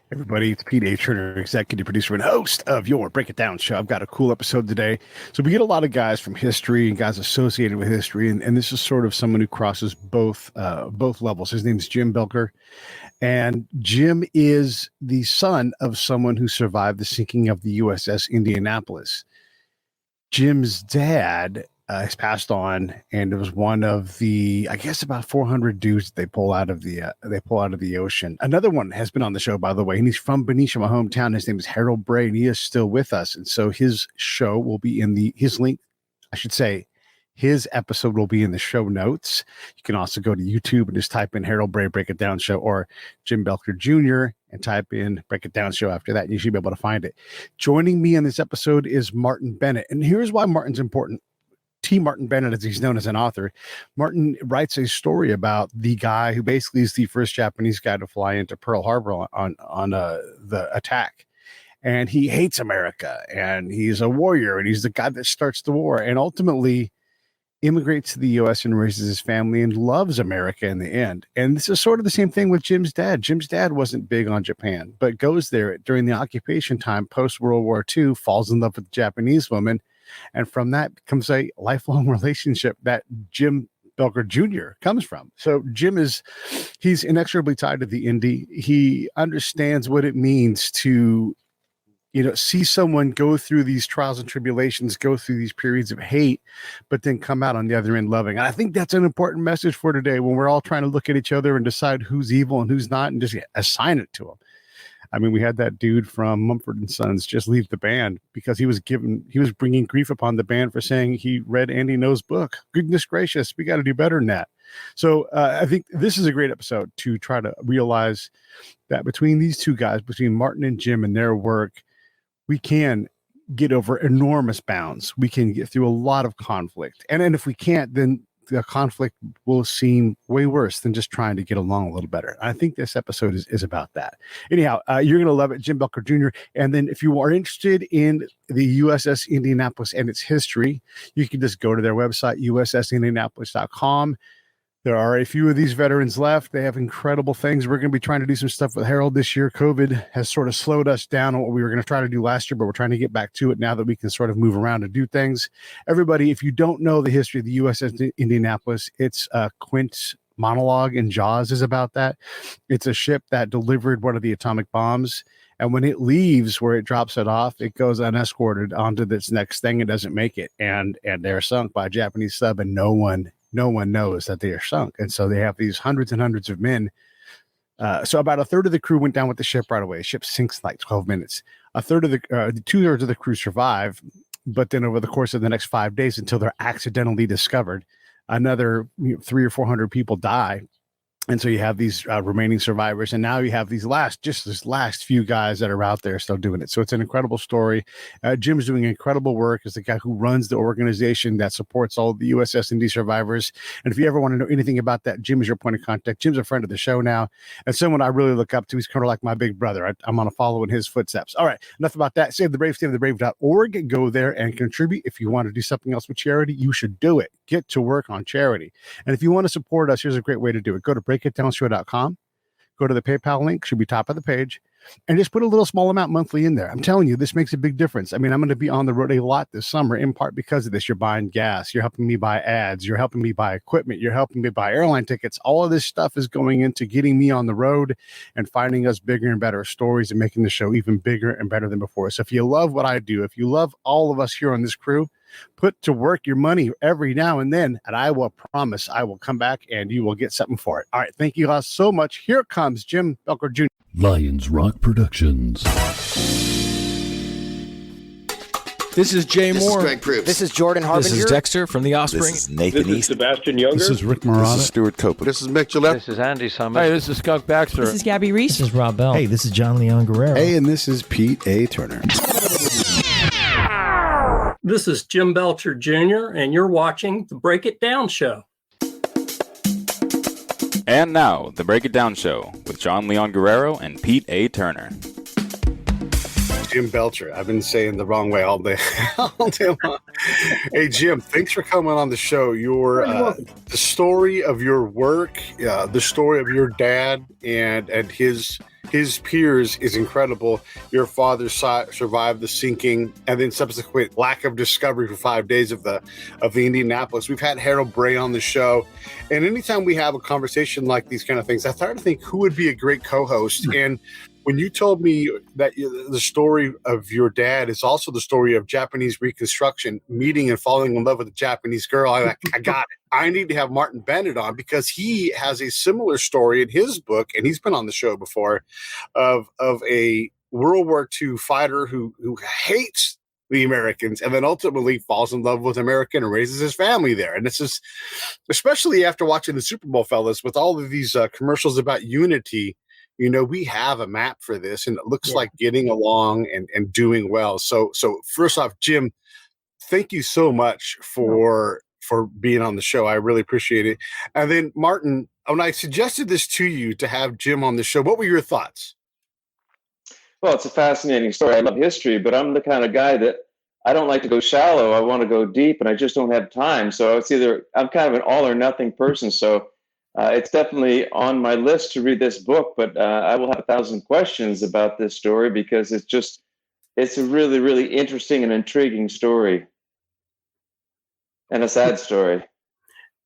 Everybody, it's Pete A. Turner, executive producer and host of your Break It Down show. I've got a cool episode today. So we get a lot of guys from history and guys associated with history, and this is sort of someone who crosses both levels. His name is Jim Belcher, and Jim is the son of someone who survived the sinking of the USS Indianapolis. Jim's dad has passed on, and it was one of the, I guess, about 400 dudes they pull out of the ocean. Another one has been on the show, by the way, and he's from Benicia, my hometown. His name is Harold Bray, and he is still with us. And so his show will be in his episode will be in the show notes. You can also go to YouTube and just type in Harold Bray Break It Down Show or Jim Belcher Jr. and type in Break It Down Show after that. And you should be able to find it. Joining me on this episode is Martin Bennett. And here's why Martin's important. T. Martin Bennett, as he's known as an author. Martin writes a story about the guy who basically is the first Japanese guy to fly into Pearl Harbor on the attack. And he hates America, and he's a warrior, and he's the guy that starts the war, and ultimately immigrates to the U.S. and raises his family and loves America in the end. And this is sort of the same thing with Jim's dad. Jim's dad wasn't big on Japan, but goes there during the occupation time, post-World War II, falls in love with a Japanese woman. And from that becomes a lifelong relationship that Jim Belcher Jr. comes from. So Jim he's inexorably tied to the Indy. He understands what it means to, see someone go through these trials and tribulations, go through these periods of hate, but then come out on the other end loving. And I think that's an important message for today when we're all trying to look at each other and decide who's evil and who's not and just assign it to them. I mean, we had that dude from Mumford & Sons just leave the band because he was bringing grief upon the band for saying he read Andy Ngo's book. Goodness gracious, we got to do better than that. So I think this is a great episode to try to realize that between these two guys, between Martin and Jim and their work, we can get over enormous bounds. We can get through a lot of conflict. And if we can't, then the conflict will seem way worse than just trying to get along a little better. I think this episode is about that. Anyhow, you're going to love it, Jim Belcher Jr. And then if you are interested in the USS Indianapolis and its history, you can just go to their website, ussindianapolis.com. There are a few of these veterans left. They have incredible things. We're going to be trying to do some stuff with Harold this year. COVID has sort of slowed us down on what we were going to try to do last year, but we're trying to get back to it now that we can sort of move around and do things. Everybody, if you don't know the history of the USS Indianapolis, it's Quint's monologue in Jaws is about that. It's a ship that delivered one of the atomic bombs. And when it leaves where it drops it off, it goes unescorted onto this next thing. It doesn't make it. And they're sunk by a Japanese sub, and no one knows that they are sunk. And so they have these hundreds and hundreds of men. So about a third of the crew went down with the ship right away. The ship sinks in like 12 minutes. Two-thirds of the crew survive, but then over the course of the next 5 days until they're accidentally discovered, another 300 or 400 people die. And so you have these remaining survivors, and now you have these last few guys that are out there still doing it. So it's an incredible story. Jim's doing incredible work as the guy who runs the organization that supports all of the USS Indy survivors. And if you ever want to know anything about that, Jim is your point of contact. Jim's a friend of the show now, and someone I really look up to. He's kind of like my big brother. I'm on a follow in his footsteps. All right, enough about that. Save the Brave, savethebrave.org. Go there and contribute. If you want to do something else with charity, you should do it. Get to work on charity. And if you want to support us, here's a great way to do it. Go to breakitdownshow.com. Go to the PayPal link, should be top of the page, and just put a little small amount monthly in there. I'm telling you, this makes a big difference. I mean, I'm going to be on the road a lot this summer, in part because of this. You're buying gas. You're helping me buy ads. You're helping me buy equipment. You're helping me buy airline tickets. All of this stuff is going into getting me on the road and finding us bigger and better stories and making the show even bigger and better than before. So if you love what I do, if you love all of us here on this crew, put to work your money every now and then, and I will promise I will come back and you will get something for it. All right. Thank you guys so much. Here comes Jim Belcher Jr. Lions Rock Productions. This is Jay This Moore. is Greg Proops. This is Jordan Harbinger. This is Dexter from The Offspring. This is Nathan This is East. Sebastian Younger. This is Rick Marotta. This is Stuart Copeland. This is Mick Gillette. This is Andy Summers. Hey, this is Skunk Baxter. This is Gabby Reese. This is Rob Bell. Hey, this is John Leon Guerrero. Hey, and this is Pete A. Turner. This is Jim Belcher Jr., and you're watching The Break It Down Show. And now, The Break It Down Show with John Leon Guerrero and Pete A. Turner. Jim Belcher. I've been saying the wrong way all day long. Hey, Jim, thanks for coming on the show. The story of your work, the story of your dad and his his peers is incredible. Your father survived the sinking and then subsequent lack of discovery for 5 days of the Indianapolis. We've had Harold Bray on the show, and anytime we have a conversation like these kind of things, I started to think who would be a great co-host. And when you told me that the story of your dad is also the story of Japanese Reconstruction, meeting and falling in love with a Japanese girl, I got it. I need to have Martin Bennett on because he has a similar story in his book, and he's been on the show before, of a World War II fighter who hates the Americans and then ultimately falls in love with America and raises his family there. And this is, especially after watching the Super Bowl, fellas, with all of these commercials about unity, we have a map for this, and it looks like getting along and doing well. So first off, Jim, thank you so much for being on the show. I really appreciate it. And then Martin, when I suggested this to you to have Jim on the show, what were your thoughts? Well, it's a fascinating story. I love history, but I'm the kind of guy that I don't like to go shallow. I want to go deep, and I just don't have time. So I'm kind of an all or nothing person. So it's definitely on my list to read this book, but I will have 1,000 questions about this story because it's a really, really interesting and intriguing story, and a sad story.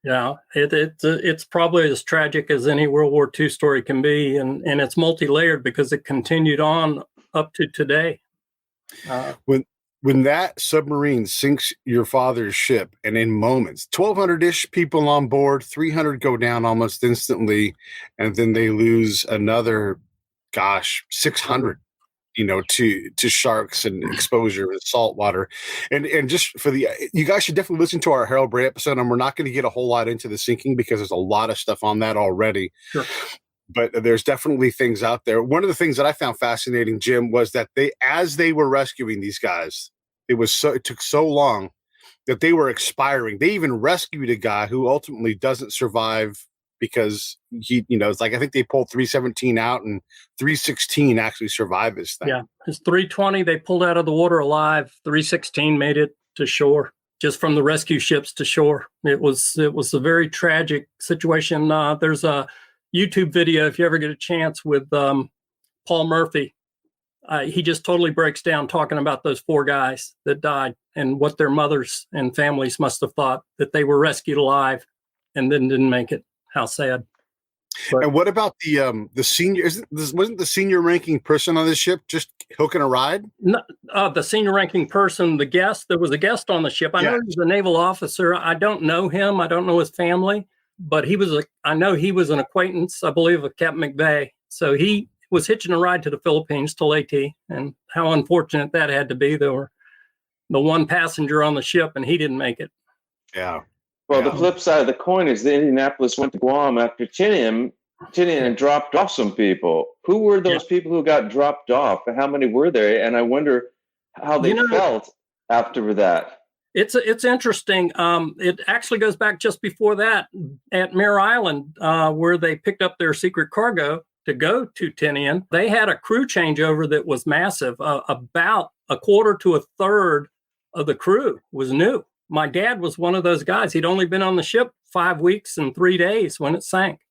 Yeah, it's probably as tragic as any World War II story can be, and it's multi-layered because it continued on up to today. When that submarine sinks your father's ship, and in moments, 1,200-ish people on board, 300 go down almost instantly, and then they lose another, 600, to sharks and exposure and salt water. And just for you guys should definitely listen to our Harold Bray episode, and we're not going to get a whole lot into the sinking because there's a lot of stuff on that already. Sure. But there's definitely things out there. One of the things that I found fascinating, Jim, was that as they were rescuing these guys, it took so long that they were expiring. They even rescued a guy who ultimately doesn't survive because he, it's like, I think they pulled 317 out and 316 actually survived this thing. Yeah. His 320, they pulled out of the water alive. 316 made it to shore, just from the rescue ships to shore. It was a very tragic situation. There's a YouTube video, if you ever get a chance, with Paul Murphy. He just totally breaks down talking about those 4 guys that died and what their mothers and families must have thought, that they were rescued alive and then didn't make it. How sad. But, and what about the senior? Wasn't the senior ranking person on this ship just hooking a ride? No, the senior ranking person, the guest. There was a guest on the ship. I know he was a naval officer. I don't know him. I don't know his family, but I know he was an acquaintance, I believe, of Captain McVeigh. So he was hitching a ride to the Philippines to Leyte, and how unfortunate that had to be. There were the one passenger on the ship, and he didn't make it. Yeah. Well, the flip side of the coin is the Indianapolis went to Guam after Tinian and dropped off some people. Who were those people who got dropped off, and how many were there? And I wonder how they felt after that. It's interesting. It actually goes back just before that at Mare Island, where they picked up their secret cargo to go to Tinian. They had a crew changeover that was massive. About a quarter to a third of the crew was new. My dad was one of those guys. He'd only been on the ship 5 weeks and 3 days when it sank.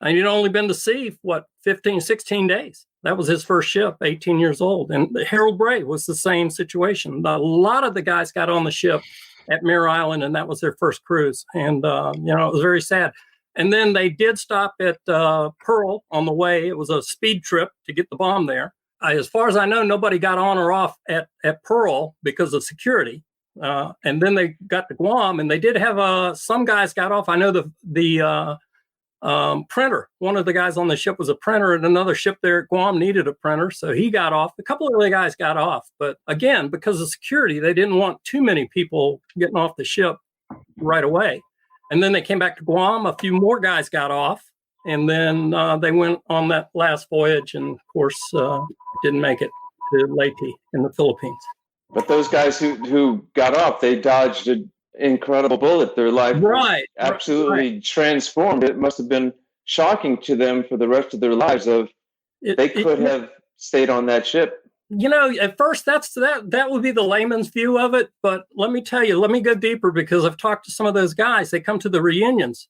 And he'd only been to sea, 15, 16 days. That was his first ship, 18 years old. And Harold Bray was the same situation. A lot of the guys got on the ship at Mare Island, and that was their first cruise. And, it was very sad. And then they did stop at Pearl on the way. It was a speed trip to get the bomb there. As far as I know, nobody got on or off at Pearl because of security. And then they got to Guam, and they did have some guys got off. I know the printer, one of the guys on the ship was a printer, and another ship there at Guam needed a printer, so he got off. A couple of the guys got off, but again, because of security, they didn't want too many people getting off the ship right away. And then they came back to Guam. A few more guys got off, and then they went on that last voyage, and of course didn't make it to Leyte in the Philippines. But those guys who got off, they dodged an incredible bullet. Their life was absolutely transformed. It must have been shocking to them for the rest of their lives. They could have stayed on that ship. At first, that would be the layman's view of it. But let me tell you, let me go deeper, because I've talked to some of those guys. They come to the reunions.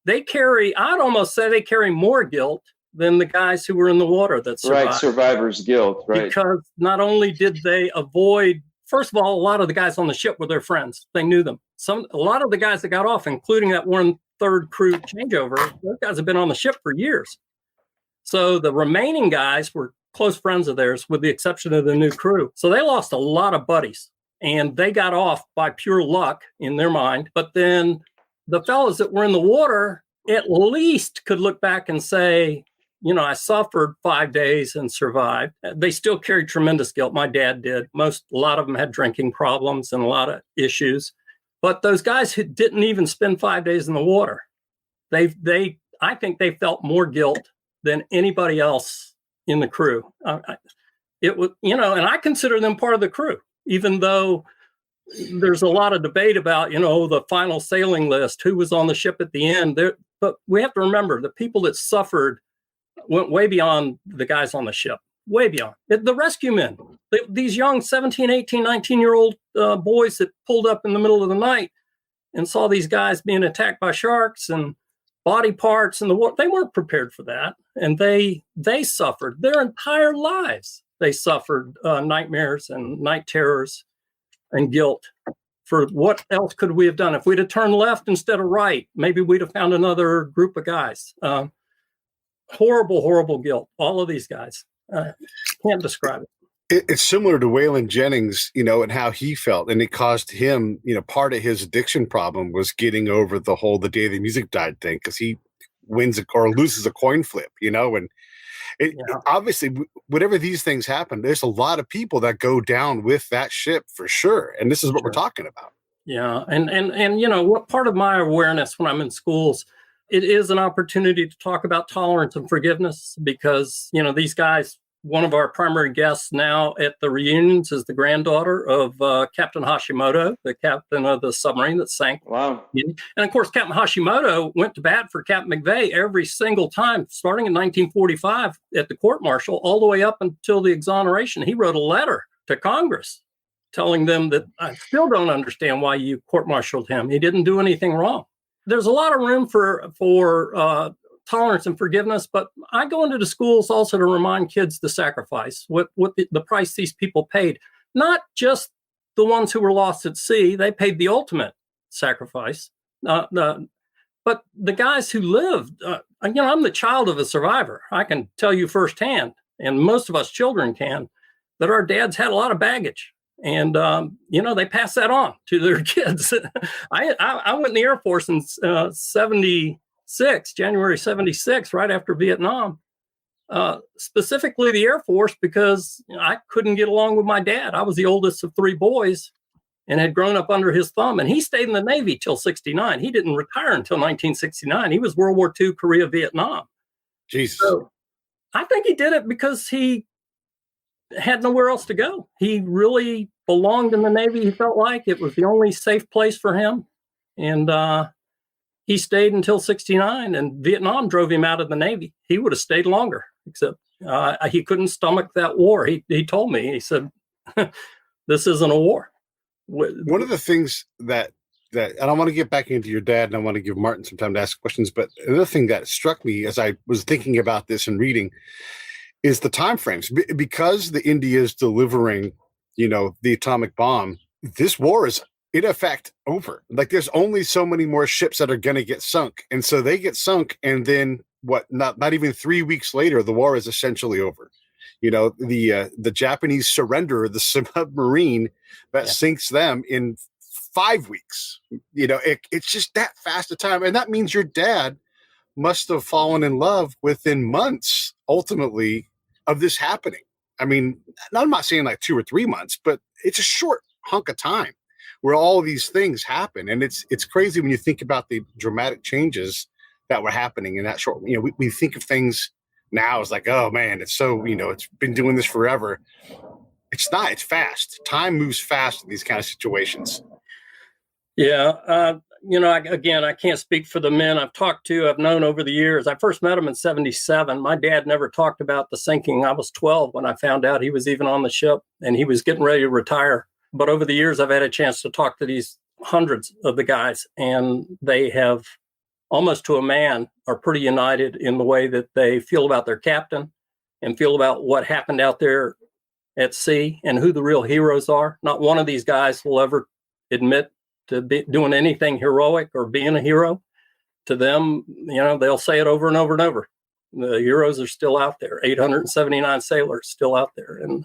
I'd almost say they carry more guilt than the guys who were in the water that survived. Right, survivor's guilt, right. Because not only did they avoid, first of all, a lot of the guys on the ship were their friends. They knew them. A lot of the guys that got off, including that 1/3 crew changeover, those guys have been on the ship for years. So the remaining guys were close friends of theirs, with the exception of the new crew. So they lost a lot of buddies, and they got off by pure luck in their mind. But then the fellas that were in the water at least could look back and say, I suffered 5 days and survived. They still carried tremendous guilt. My dad did. A lot of them had drinking problems and a lot of issues. But those guys who didn't even spend 5 days in the water, I think they felt more guilt than anybody else in the crew. It was, and I consider them part of the crew, even though there's a lot of debate about, the final sailing list, who was on the ship at the end. But we have to remember the people that suffered went way beyond the guys on the ship, way beyond. The rescue men, these young 17, 18, 19-year-old boys that pulled up in the middle of the night and saw these guys being attacked by sharks and body parts in the water. They weren't prepared for that. And they suffered their entire lives. They suffered nightmares and night terrors and guilt. For what else could we have done? If we'd have turned left instead of right, maybe we'd have found another group of guys. Horrible, horrible guilt. All of these guys. Can't describe it. It's similar to Waylon Jennings, and how he felt. And it caused him, part of his addiction problem was getting over the day the music died thing, because he wins or loses a coin flip, and obviously, whenever these things happen, there's a lot of people that go down with that ship for sure. And this is what we're talking about. Yeah. And what part of my awareness when I'm in schools, it is an opportunity to talk about tolerance and forgiveness, because, these guys, one of our primary guests now at the reunions is the granddaughter of Captain Hashimoto, the captain of the submarine that sank. Wow. And of course, Captain Hashimoto went to bat for Captain McVeigh every single time, starting in 1945 at the court-martial, all the way up until the exoneration. He wrote a letter to Congress telling them that I still don't understand why you court-martialed him. He didn't do anything wrong. There's a lot of room for tolerance and forgiveness, but I go into the schools also to remind kids the sacrifice, what the price these people paid. Not just the ones who were lost at sea; they paid the ultimate sacrifice. But the guys who lived, I'm the child of a survivor. I can tell you firsthand, and most of us children can, that our dads had a lot of baggage. And, they pass that on to their kids. I went in the Air Force in 76, January 76, right after Vietnam, specifically the Air Force, because I couldn't get along with my dad. I was the oldest of 3 boys and had grown up under his thumb. And he stayed in the Navy till 69. He didn't retire until 1969. He was World War II, Korea, Vietnam. Jesus. So I think he did it because he had nowhere else to go. He really belonged in the Navy. He felt like it was the only safe place for him. And he stayed until 69, and Vietnam drove him out of the Navy. He would have stayed longer, except he couldn't stomach that war. He told me, he said, this isn't a war. One of the things that and I want to get back into your dad, and I want to give Martin some time to ask questions, but another thing that struck me as I was thinking about this and reading is the time frames. Because the Indy is delivering, the atomic bomb, this war is in effect over. Like, there's only so many more ships that are going to get sunk. And so they get sunk, and then not even 3 weeks later, the war is essentially over. The Japanese surrender the submarine that sinks them in 5 weeks. It's just that fast a time. And that means your dad must have fallen in love within months, ultimately, of this happening. I mean, I'm not saying like 2 or 3 months, but it's a short hunk of time where all these things happen. And it's crazy when you think about the dramatic changes that were happening in that short, we think of things now as like, oh man, it's so, it's been doing this forever. It's not, it's fast. Time moves fast in these kind of situations. Yeah. I can't speak for the men I've talked to, I've known over the years. I first met him in 77. My dad never talked about the sinking. I was 12 when I found out he was even on the ship, and he was getting ready to retire. But over the years, I've had a chance to talk to these hundreds of the guys, and they have almost to a man, are pretty united in the way that they feel about their captain and feel about what happened out there at sea and who the real heroes are. Not one of these guys will ever admit to be doing anything heroic or being a hero. To them, they'll say it over and over and over. The heroes are still out there. 879 sailors still out there. And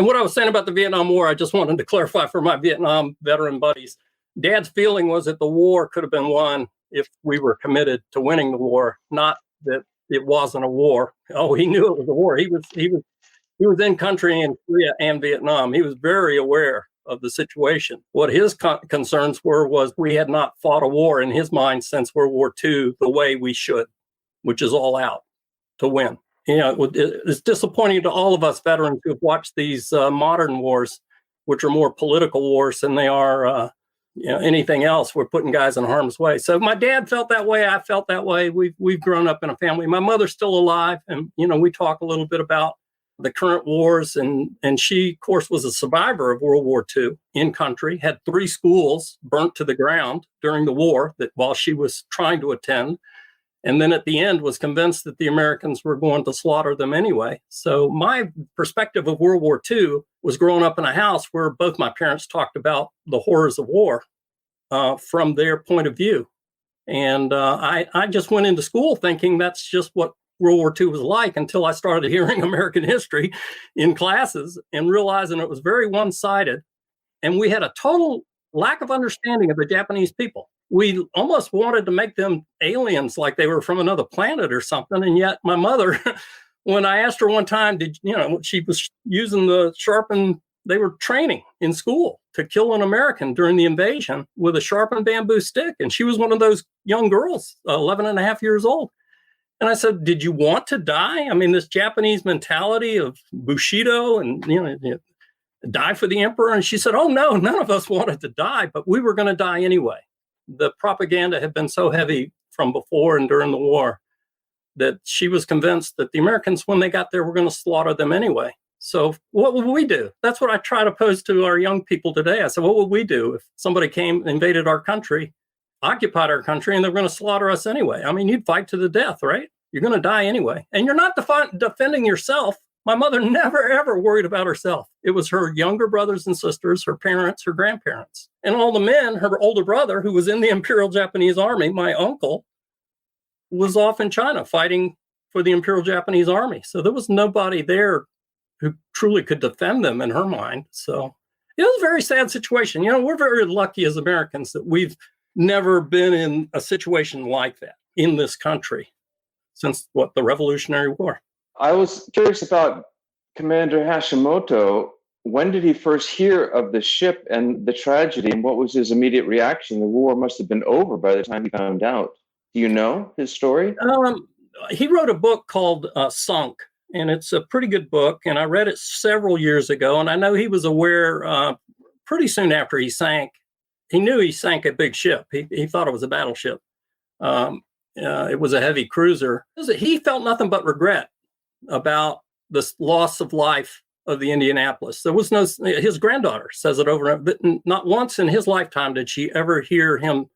what I was saying about the Vietnam War, I just wanted to clarify for my Vietnam veteran buddies. Dad's feeling was that the war could have been won if we were committed to winning the war, not that it wasn't a war. Oh, he knew it was a war. He was in country in Korea and Vietnam. He was very aware of the situation. What his concerns was we had not fought a war in his mind since World War II the way we should, which is all out to win. It's disappointing to all of us veterans who have watched these modern wars, which are more political wars than they are anything else. We're putting guys in harm's way. So my dad felt that way. I felt that way. We've grown up in a family. My mother's still alive, and we talk a little bit about the current wars, and she, of course, was a survivor of World War II in country, had 3 schools burnt to the ground during the war that while she was trying to attend, and then at the end was convinced that the Americans were going to slaughter them anyway. So my perspective of World War II was growing up in a house where both my parents talked about the horrors of war from their point of view. And I just went into school thinking that's just what World War II was like until I started hearing American history in classes and realizing it was very one-sided. And we had a total lack of understanding of the Japanese people. We almost wanted to make them aliens, like they were from another planet or something. And yet my mother, when I asked her one time, she was using the sharpened, they were training in school to kill an American during the invasion with a sharpened bamboo stick. And she was one of those young girls, 11 and a half years old. And I said, did you want to die? I mean, this Japanese mentality of Bushido and, die for the emperor. And she said, oh, no, none of us wanted to die, but we were going to die anyway. The propaganda had been so heavy from before and during the war that she was convinced that the Americans, when they got there, were going to slaughter them anyway. So what would we do? That's what I try to pose to our young people today. I said, what would we do if somebody came, invaded our country, occupied our country, and they're going to slaughter us anyway? I mean, you'd fight to the death, right? You're going to die anyway. And you're not defending yourself. My mother never, ever worried about herself. It was her younger brothers and sisters, her parents, her grandparents, and all the men. Her older brother, who was in the Imperial Japanese Army, my uncle, was off in China fighting for the Imperial Japanese Army. So there was nobody there who truly could defend them in her mind. So it was a very sad situation. We're very lucky as Americans that we've never been in a situation like that in this country since the Revolutionary War. I was curious about Commander Hashimoto. When did he first hear of the ship and the tragedy, and what was his immediate reaction? The war must have been over by the time he found out. Do you know his story? He wrote a book called Sank, and it's a pretty good book, and I read it several years ago, and I know he was aware pretty soon after he sank. He knew he sank a big ship. He thought it was a battleship. It was a heavy cruiser. He felt nothing but regret about the loss of life of the Indianapolis. There was his granddaughter says it over, but not once in his lifetime did she ever hear him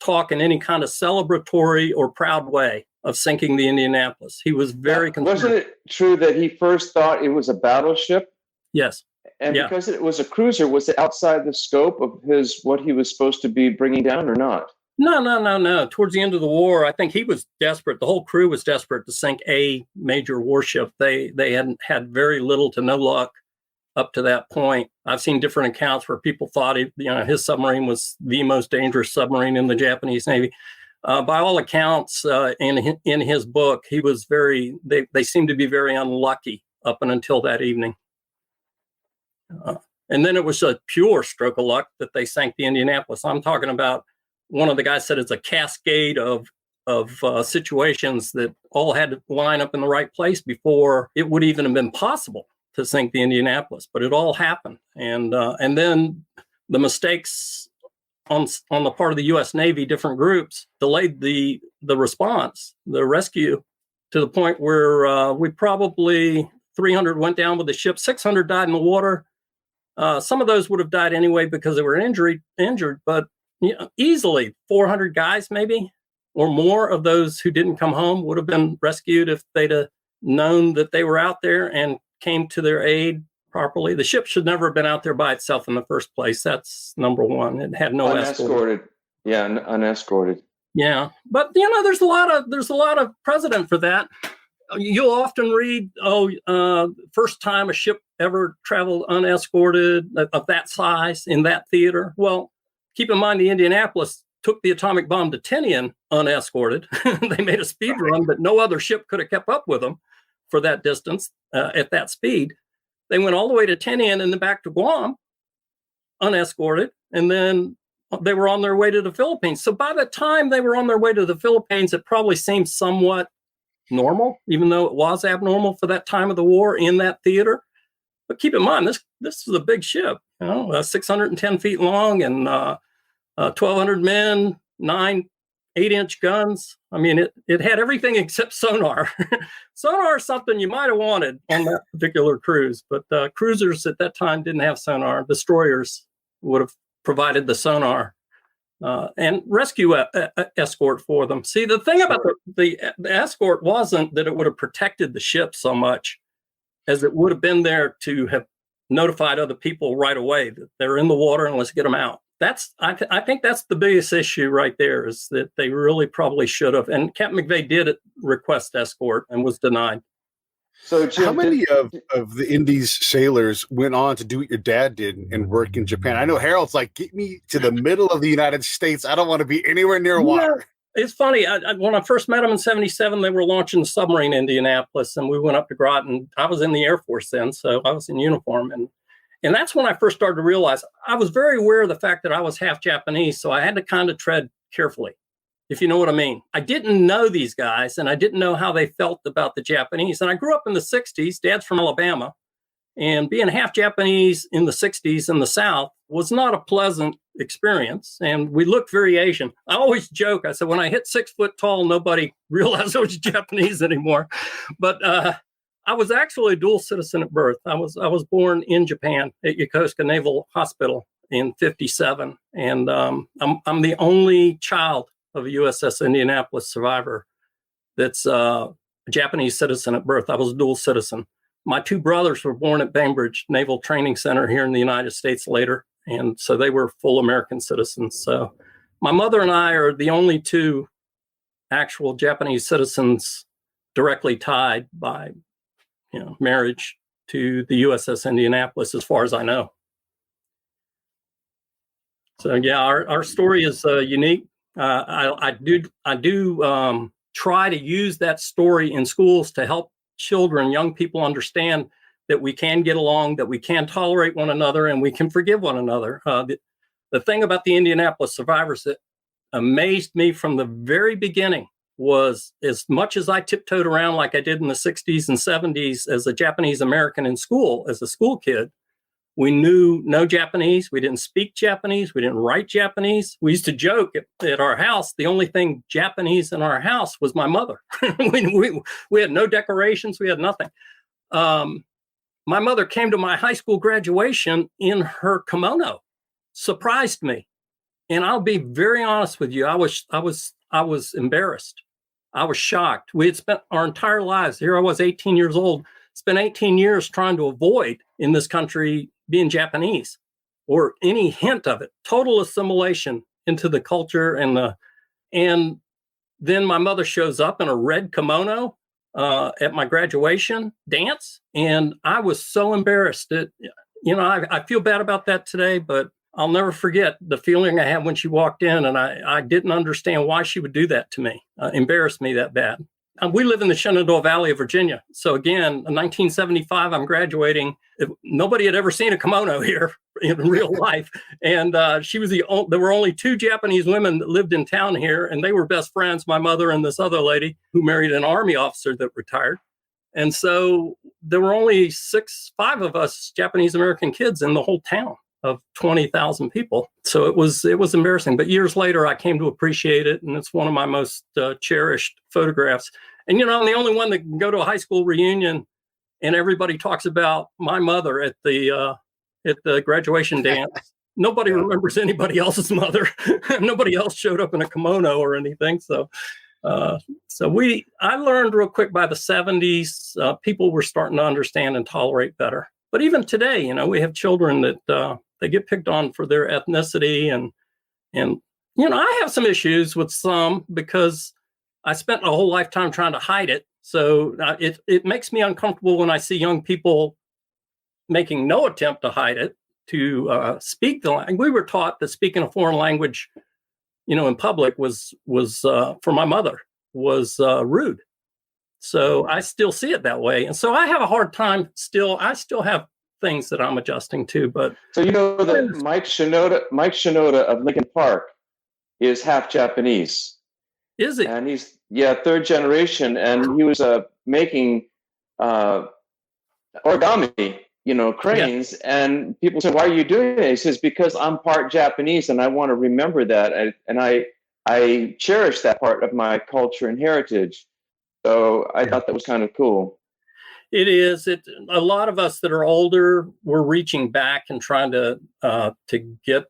talk in any kind of celebratory or proud way of sinking the Indianapolis. He was very concerned. Wasn't it true that he first thought it was a battleship? Yes. And because it was a cruiser, was it outside the scope of what he was supposed to be bringing down or not? No. Towards the end of the war, I think he was desperate. The whole crew was desperate to sink a major warship. They hadn't had very little to no luck up to that point. I've seen different accounts where people thought his submarine was the most dangerous submarine in the Japanese Navy. By all accounts, in his book, he was they seemed to be very unlucky up until that evening. And then it was a pure stroke of luck that they sank the Indianapolis. I'm talking about, one of the guys said it's a cascade of situations that all had to line up in the right place before it would even have been possible to sink the Indianapolis. But it all happened. And then the mistakes on the part of the U.S. Navy, different groups, delayed the response, the rescue, to the point where we probably 300 went down with the ship, 600 died in the water. Some of those would have died anyway because they were injured, but easily 400 guys maybe or more of those who didn't come home would have been rescued if they'd have known that they were out there and came to their aid properly. The ship should never have been out there by itself in the first place. That's number one. It had no escort. Unescorted. Yeah, unescorted. Yeah, but there's a lot of precedent for that. You'll often read, first time a ship ever traveled unescorted of that size in that theater. Well, keep in mind the Indianapolis took the atomic bomb to Tinian unescorted. They made a speed run, but no other ship could have kept up with them for that distance at that speed. They went all the way to Tinian and then back to Guam unescorted, and then they were on their way to the Philippines. So by the time they were on their way to the Philippines, it probably seemed somewhat normal, even though it was abnormal for that time of the war in that theater. But keep in mind, this is a big ship, 610 feet long and 1,200 men, 9 8-inch guns. I mean, it had everything except sonar. Sonar is something you might have wanted on that particular cruise, but cruisers at that time didn't have sonar. Destroyers would have provided the sonar and rescue escort for them. See, the thing about the escort wasn't that it would have protected the ship so much as it would have been there to have notified other people right away that they're in the water and let's get them out. I think that's the biggest issue right there, is that they really probably should have. And Captain McVeigh did request escort and was denied. So, Jim, how many of the Indy's sailors went on to do what your dad did and work in Japan? I know Harold's like, get me to the middle of the United States. I don't want to be anywhere near water. It's funny. When I first met them in 1977, they were launching the submarine in Indianapolis, and we went up to Groton. I was in the Air Force then, so I was in uniform. And that's when I first started to realize I was very aware of the fact that I was half Japanese, so I had to kind of tread carefully, if you know what I mean. I didn't know these guys, and I didn't know how they felt about the Japanese. And I grew up in the 60s. Dad's from Alabama. And being half Japanese in the 60s in the South was not a pleasant experience. And we looked very Asian. I always joke. I said, when I hit 6 foot tall, nobody realized I was Japanese anymore. But I was actually a dual citizen at birth. I was born in Japan at Yokosuka Naval Hospital in 1957. And I'm the only child of a USS Indianapolis survivor that's a Japanese citizen at birth. I was a dual citizen. My 2 brothers were born at Bainbridge Naval Training Center here in the United States later, and so they were full American citizens. So my mother and I are the only 2 actual Japanese citizens directly tied by marriage to the USS Indianapolis, as far as I know. So yeah, our story is unique. I do try to use that story in schools to help children, young people understand that we can get along, that we can tolerate one another, and we can forgive one another. The thing about the Indianapolis survivors that amazed me from the very beginning was, as much as I tiptoed around like I did in the 60s and 70s as a Japanese American in school, as a school kid, we knew no Japanese. We didn't speak Japanese. We didn't write Japanese. We used to joke at our house, the only thing Japanese in our house was my mother. we had no decorations. We had nothing. My mother came to my high school graduation in her kimono, surprised me. And I'll be very honest with you. I was embarrassed. I was shocked. We had spent our entire lives, here I was 18 years old, spent 18 years trying to avoid in this country being Japanese or any hint of it, total assimilation into the culture. And then my mother shows up in a red kimono at my graduation dance. And I was so embarrassed that, I feel bad about that today, but I'll never forget the feeling I had when she walked in, and I didn't understand why she would do that to me, embarrass me that bad. We live in the Shenandoah Valley of Virginia. So again, in 1975, I'm graduating. Nobody had ever seen a kimono here in real life. And there were only 2 Japanese women that lived in town here, and they were best friends, my mother and this other lady who married an Army officer that retired. And so there were only 5 of us Japanese American kids in the whole town of 20,000 people. So it was embarrassing. But years later, I came to appreciate it. And it's one of my most cherished photographs. And, I'm the only one that can go to a high school reunion and everybody talks about my mother at the graduation dance. Nobody remembers anybody else's mother. Nobody else showed up in a kimono or anything. So I learned real quick by the 70s, people were starting to understand and tolerate better. But even today, you know, we have children that they get picked on for their ethnicity, and you know, I have some issues with some because I spent a whole lifetime trying to hide it. So it makes me uncomfortable when I see young people making no attempt to hide it, to speak the language. We were taught that speaking a foreign language, you know, in public was for my mother was rude. So I still see it that way, and so I have a hard time. I still have things that I'm adjusting to. But so you know that Mike Shinoda of Lincoln Park is half Japanese. Is he? And he's third generation, and he was making origami, you know, cranes. Yeah. And people said, "Why are you doing it?" He says, "Because I'm part Japanese, and I want to remember that, and I cherish that part of my culture and heritage." So I thought that was kind of cool. It is. A lot of us that are older, we're reaching back and trying to get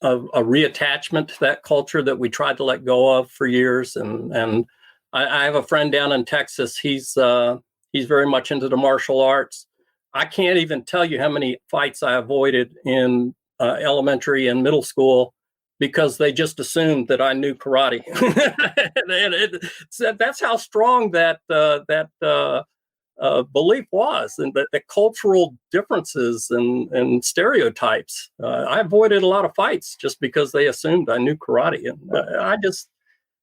a reattachment to that culture that we tried to let go of for years. And I have a friend down in Texas. He's very much into the martial arts. I can't even tell you how many fights I avoided in elementary and middle school because they just assumed that I knew karate. And that's how strong that belief was, and the cultural differences and stereotypes. I avoided a lot of fights just because they assumed I knew karate. And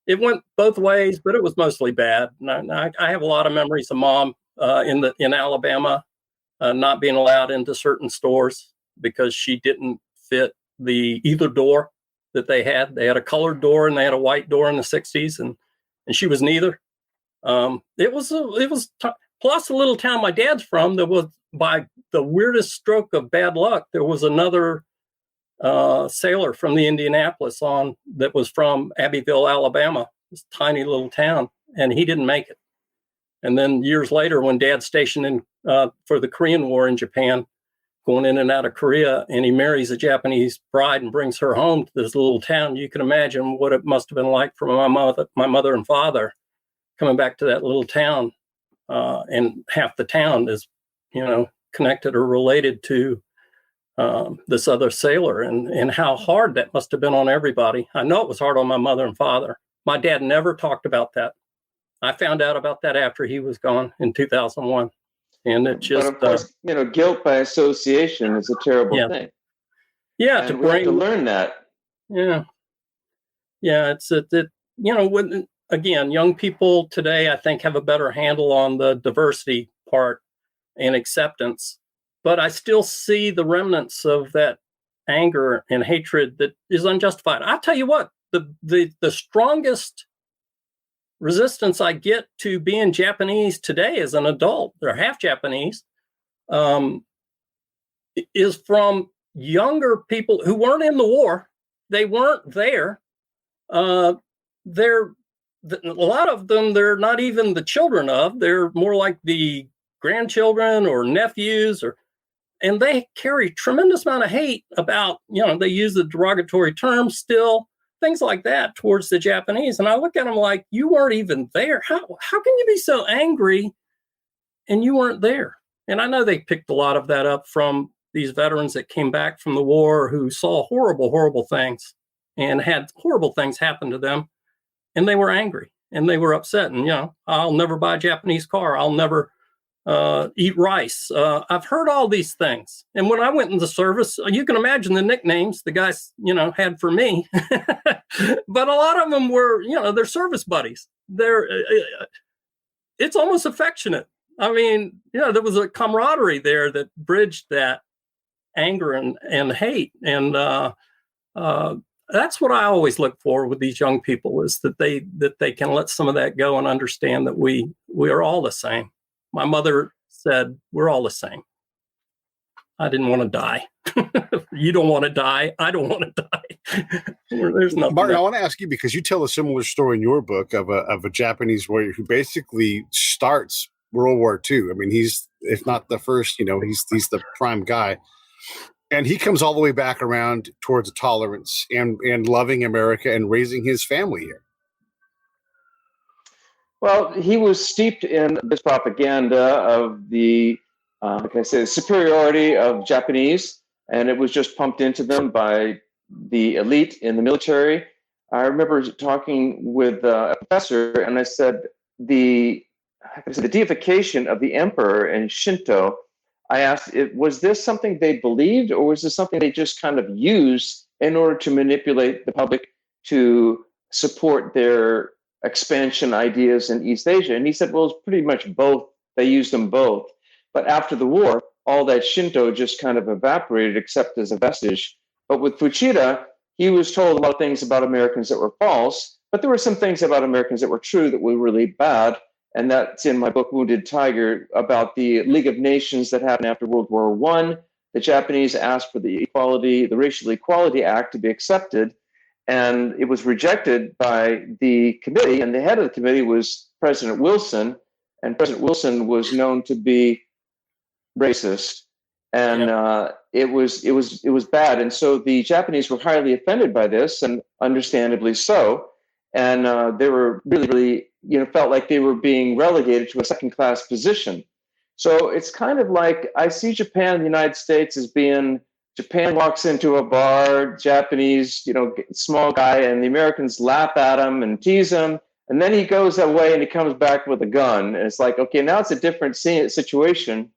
it went both ways, but it was mostly bad. And I have a lot of memories of Mom in Alabama not being allowed into certain stores because she didn't fit either door that they had. They had a colored door and they had a white door in the 60s, and she was neither. Plus the little town my dad's from, there was, by the weirdest stroke of bad luck, there was another sailor from the Indianapolis that was from Abbeville, Alabama, this tiny little town, and he didn't make it. And then years later, when Dad's stationed in for the Korean War in Japan, going in and out of Korea, and he marries a Japanese bride and brings her home to this little town, you can imagine what it must have been like for my mother and father coming back to that little town. And half the town is, you know, connected or related to this other sailor, and how hard that must have been on everybody. I know it was hard on my mother and father. My dad never talked about that. I found out about that after he was gone in 2001. And it just, but of course, you know, guilt by association is a terrible thing. Yeah, and we have to learn that. Yeah, it's you know, when again, young people today, I think, have a better handle on the diversity part and acceptance, but I still see the remnants of that anger and hatred that is unjustified. I'll tell you what, the strongest resistance I get to being Japanese today as an adult, or half Japanese, is from younger people who weren't in the war. They weren't there. A lot of them, they're not even the children of. They're more like the grandchildren or nephews, and they carry tremendous amount of hate about, you know, they use the derogatory terms still, things like that towards the Japanese. And I look at them like, you weren't even there. How can you be so angry and you weren't there? And I know they picked a lot of that up from these veterans that came back from the war who saw horrible, horrible things and had horrible things happen to them. And they were angry and they were upset. And, you know, I'll never buy a Japanese car. I'll never eat rice. I've heard all these things. And when I went in the service, you can imagine the nicknames the guys, you know, had for me. But a lot of them were, you know, they're service buddies. It's almost affectionate. I mean, you know, there was a camaraderie there that bridged that anger and hate. And that's what I always look for with these young people, is that they can let some of that go and understand that we are all the same. My mother said, we're all the same. I didn't want to die. You don't want to die. I don't want to die. There's nothing. Martin, I want to ask you, because you tell a similar story in your book of a Japanese warrior who basically starts World War II. I mean, he's, if not the first, you know, he's the prime guy. And he comes all the way back around towards tolerance and loving America and raising his family here. Well, he was steeped in this propaganda of the, like I said, superiority of Japanese, and it was just pumped into them by the elite in the military. I remember talking with a professor, and I said the deification of the emperor in Shinto. I asked, was this something they believed, or was this something they just kind of used in order to manipulate the public to support their expansion ideas in East Asia? And he said, well, it's pretty much both. They used them both. But after the war, all that Shinto just kind of evaporated, except as a vestige. But with Fuchida, he was told a lot of things about Americans that were false, but there were some things about Americans that were true that were really bad. And that's in my book, Wounded Tiger, about the League of Nations that happened after World War I. The Japanese asked for the Racial Equality Act to be accepted, and it was rejected by the committee. And the head of the committee was President Wilson, and President Wilson was known to be racist, and it was bad. And so the Japanese were highly offended by this, and understandably so. And they were really, felt like they were being relegated to a second-class position. So it's kind of like I see Japan and the United States as being, Japan walks into a bar, Japanese, small guy, and the Americans laugh at him and tease him. And then he goes away and he comes back with a gun. And it's like, okay, now it's a different situation.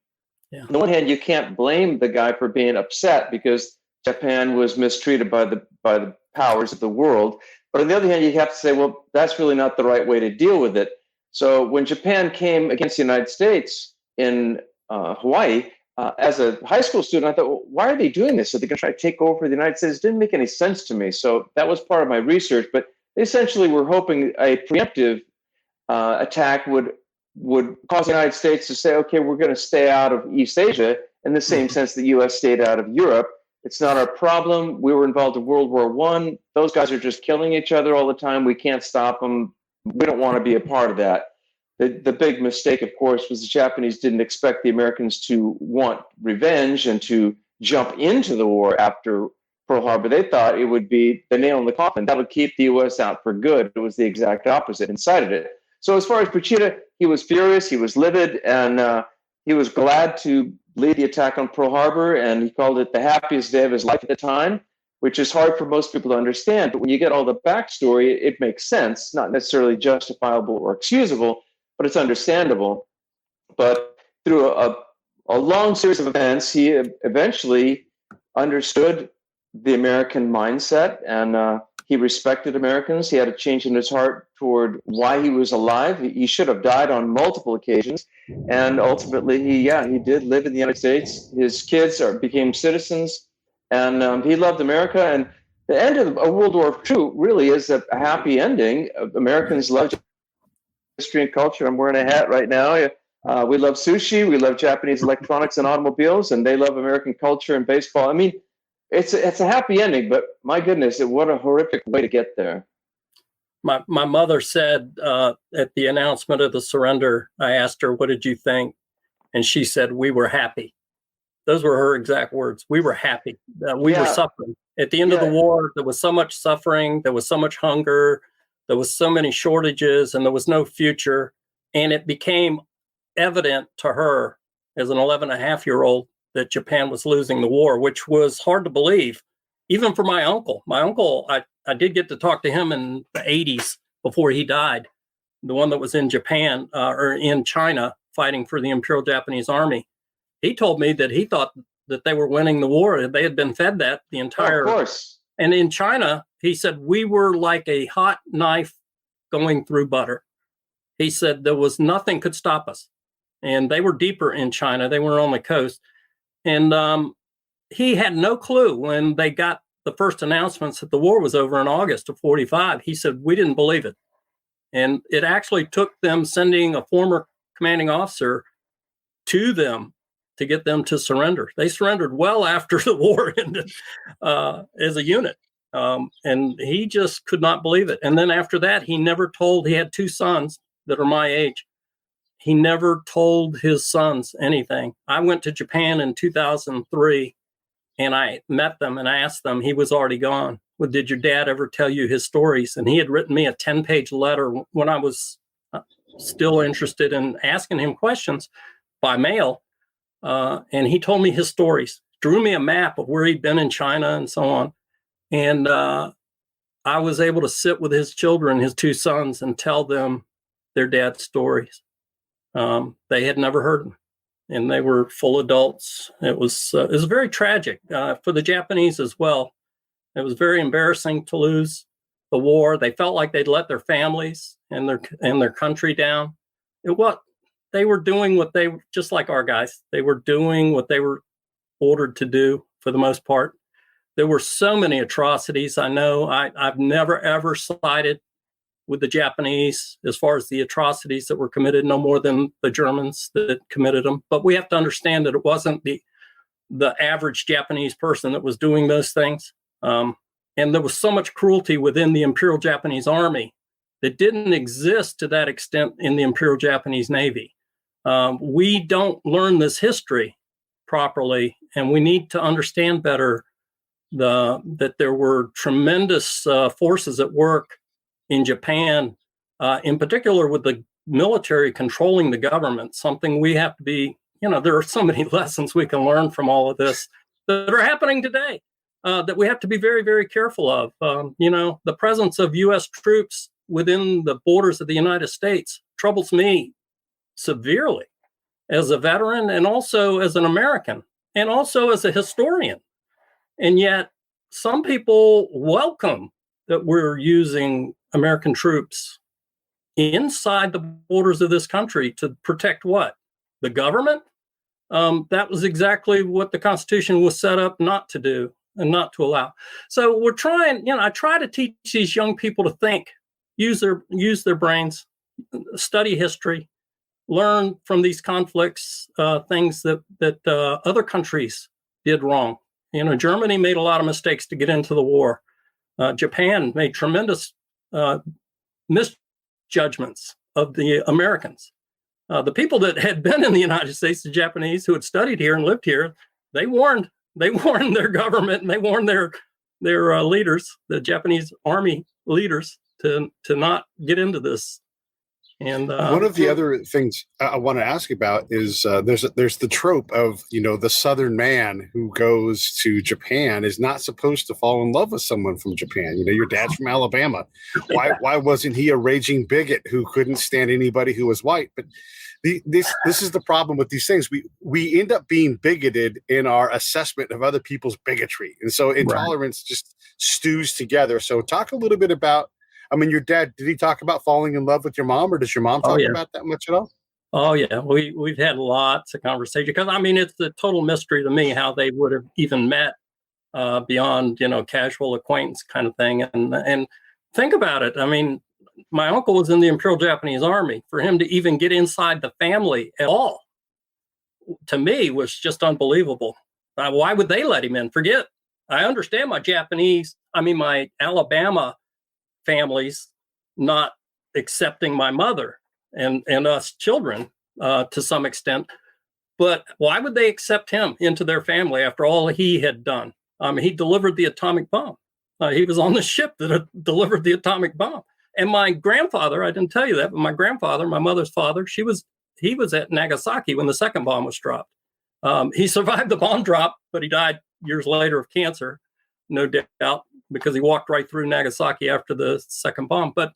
Yeah. On the one hand, you can't blame the guy for being upset because Japan was mistreated by the powers of the world. But on the other hand, you have to say, well, that's really not the right way to deal with it. So when Japan came against the United States in Hawaii, as a high school student, I thought, well, why are they doing this? Are they going to try to take over the United States? It didn't make any sense to me. So that was part of my research. But they essentially were hoping a preemptive attack would cause the United States to say, okay, we're going to stay out of East Asia in the same sense the U.S. stayed out of Europe. It's not our problem. We were involved in World War I. Those guys are just killing each other all the time. We can't stop them. We don't want to be a part of that. The big mistake, of course, was the Japanese didn't expect the Americans to want revenge and to jump into the war after Pearl Harbor. They thought it would be the nail in the coffin. That would keep the U.S. out for good. It was the exact opposite, incited it. So as far as Fuchida, he was furious, he was livid, and he was glad to lead the attack on Pearl Harbor, and he called it the happiest day of his life at the time, which is hard for most people to understand. But when you get all the backstory, it makes sense, not necessarily justifiable or excusable, but it's understandable. But through a long series of events, he eventually understood the American mindset, and he respected Americans. He had a change in his heart toward why he was alive. He should have died on multiple occasions. And ultimately, he did live in the United States. His kids became citizens, and he loved America. And the end of World War II really is a happy ending. Americans love history and culture. I'm wearing a hat right now. We love sushi. We love Japanese electronics and automobiles, and they love American culture and baseball. I mean, it's a happy ending, but my goodness, what a horrific way to get there. My mother said at the announcement of the surrender, I asked her, what did you think? And she said, we were happy. Those were her exact words. We were happy. We were suffering. At the end of the war, there was so much suffering. There was so much hunger. There was so many shortages, and there was no future. And it became evident to her as an 11-and-a-half-year-old that Japan was losing the war, which was hard to believe, even for my uncle. My uncle, I did get to talk to him in the 80s before he died, the one that was in Japan or in China fighting for the Imperial Japanese Army. He told me that he thought that they were winning the war. They had been fed that the entire... Of course. And in China, he said, we were like a hot knife going through butter. He said there was nothing could stop us. And they were deeper in China. They were on the coast. And he had no clue when they got the first announcements that the war was over in August of 45. He said, we didn't believe it. And it actually took them sending a former commanding officer to them to get them to surrender. They surrendered well after the war ended as a unit. And he just could not believe it. And then after that, he had 2 sons that are my age. He never told his sons anything. I went to Japan in 2003 And I met them and I asked them, he was already gone. Well, did your dad ever tell you his stories? And he had written me a 10-page letter when I was still interested in asking him questions by mail. And he told me his stories, drew me a map of where he'd been in China and so on. And I was able to sit with his children, his two sons, and tell them their dad's stories. They had never heard them, and they were full adults. It was very tragic for the Japanese as well. It was very embarrassing to lose the war. They felt like they'd let their families and their country down. They were doing what they, just like our guys, they were doing what they were ordered to do for the most part. There were so many atrocities. I know I've never, ever sided with the Japanese as far as the atrocities that were committed, no more than the Germans that committed them. But we have to understand that it wasn't the average Japanese person that was doing those things. And there was so much cruelty within the Imperial Japanese Army that didn't exist to that extent in the Imperial Japanese Navy. We don't learn this history properly, and we need to understand better that there were tremendous forces at work in Japan, in particular with the military controlling the government, something we have to be, there are so many lessons we can learn from all of this that are happening today that we have to be very, very careful of. The presence of U.S. troops within the borders of the United States troubles me severely as a veteran and also as an American and also as a historian. And yet some people welcome that we're using American troops inside the borders of this country to protect what? The government? That was exactly what the Constitution was set up not to do and not to allow. So we're trying, I try to teach these young people to think, use their brains, study history, learn from these conflicts, things that other countries did wrong. Germany made a lot of mistakes to get into the war. Japan made tremendous misjudgments of the Americans. The people that had been in the United States, the Japanese who had studied here and lived here, they warned their government and they warned their leaders, the Japanese army leaders, to not get into this. And one of the other things I want to ask about is there's the trope of the Southern man who goes to Japan is not supposed to fall in love with someone from Japan. Your dad's from Alabama. Why wasn't he a raging bigot who couldn't stand anybody who was white? But this is the problem with these things. We end up being bigoted in our assessment of other people's bigotry, and so intolerance just stews together. So talk a little bit about. Your dad, did he talk about falling in love with your mom, or does your mom talk about that much at all? Oh, yeah. We've had lots of conversation because, it's a total mystery to me how they would have even met beyond, casual acquaintance kind of thing. And think about it. My uncle was in the Imperial Japanese Army. For him to even get inside the family at all, to me, was just unbelievable. Why would they let him in? Forget. I understand my Alabama families not accepting my mother and us children to some extent. But why would they accept him into their family after all he had done? He delivered the atomic bomb. He was on the ship that had delivered the atomic bomb. And my grandfather, I didn't tell you that, but my grandfather, my mother's father, he was at Nagasaki when the second bomb was dropped. He survived the bomb drop, but he died years later of cancer, no doubt, because he walked right through Nagasaki after the second bomb. But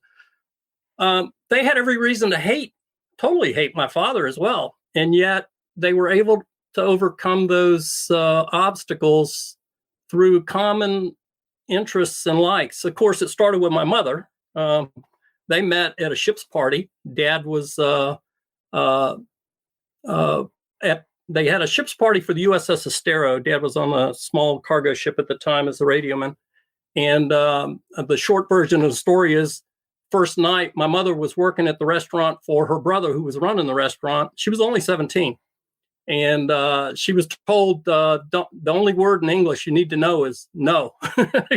they had every reason to totally hate my father as well. And yet they were able to overcome those obstacles through common interests and likes. Of course, it started with my mother. They met at a ship's party. Dad was they had a ship's party for the USS Estero. Dad was on a small cargo ship at the time as a radioman. And the short version of the story is, first night, my mother was working at the restaurant for her brother who was running the restaurant. She was only 17. And she was told, the only word in English you need to know is no.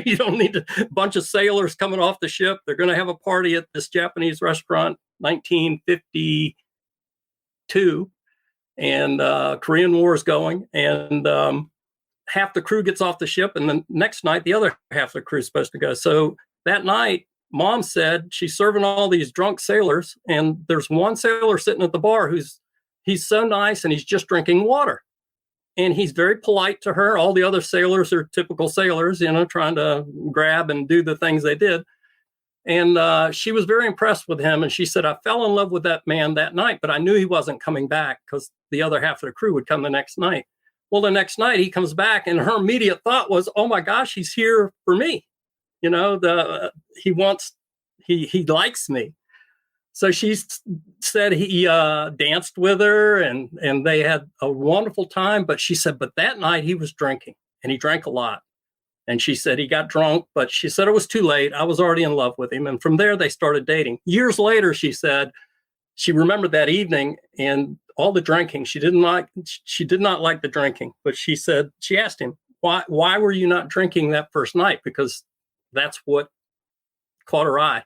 You don't need a bunch of sailors coming off the ship. They're going to have a party at this Japanese restaurant, 1952. And Korean War is going. And half the crew gets off the ship, and the next night, the other half of the crew is supposed to go. So that night, Mom said she's serving all these drunk sailors, and there's one sailor sitting at the bar he's so nice, and he's just drinking water. And he's very polite to her. All the other sailors are typical sailors, trying to grab and do the things they did. And she was very impressed with him. And she said, I fell in love with that man that night, but I knew he wasn't coming back because the other half of the crew would come the next night. Well, the next night he comes back, and her immediate thought was, oh my gosh, he's here for me. He likes me. So she said he danced with her, and they had a wonderful time. But she said, but that night he was drinking, and he drank a lot. And she said he got drunk, but she said it was too late. I was already in love with him. And from there, they started dating. Years later, she said she remembered that evening and all the drinking. She did not like the drinking, but she asked him, why were you not drinking that first night? Because that's what caught her eye.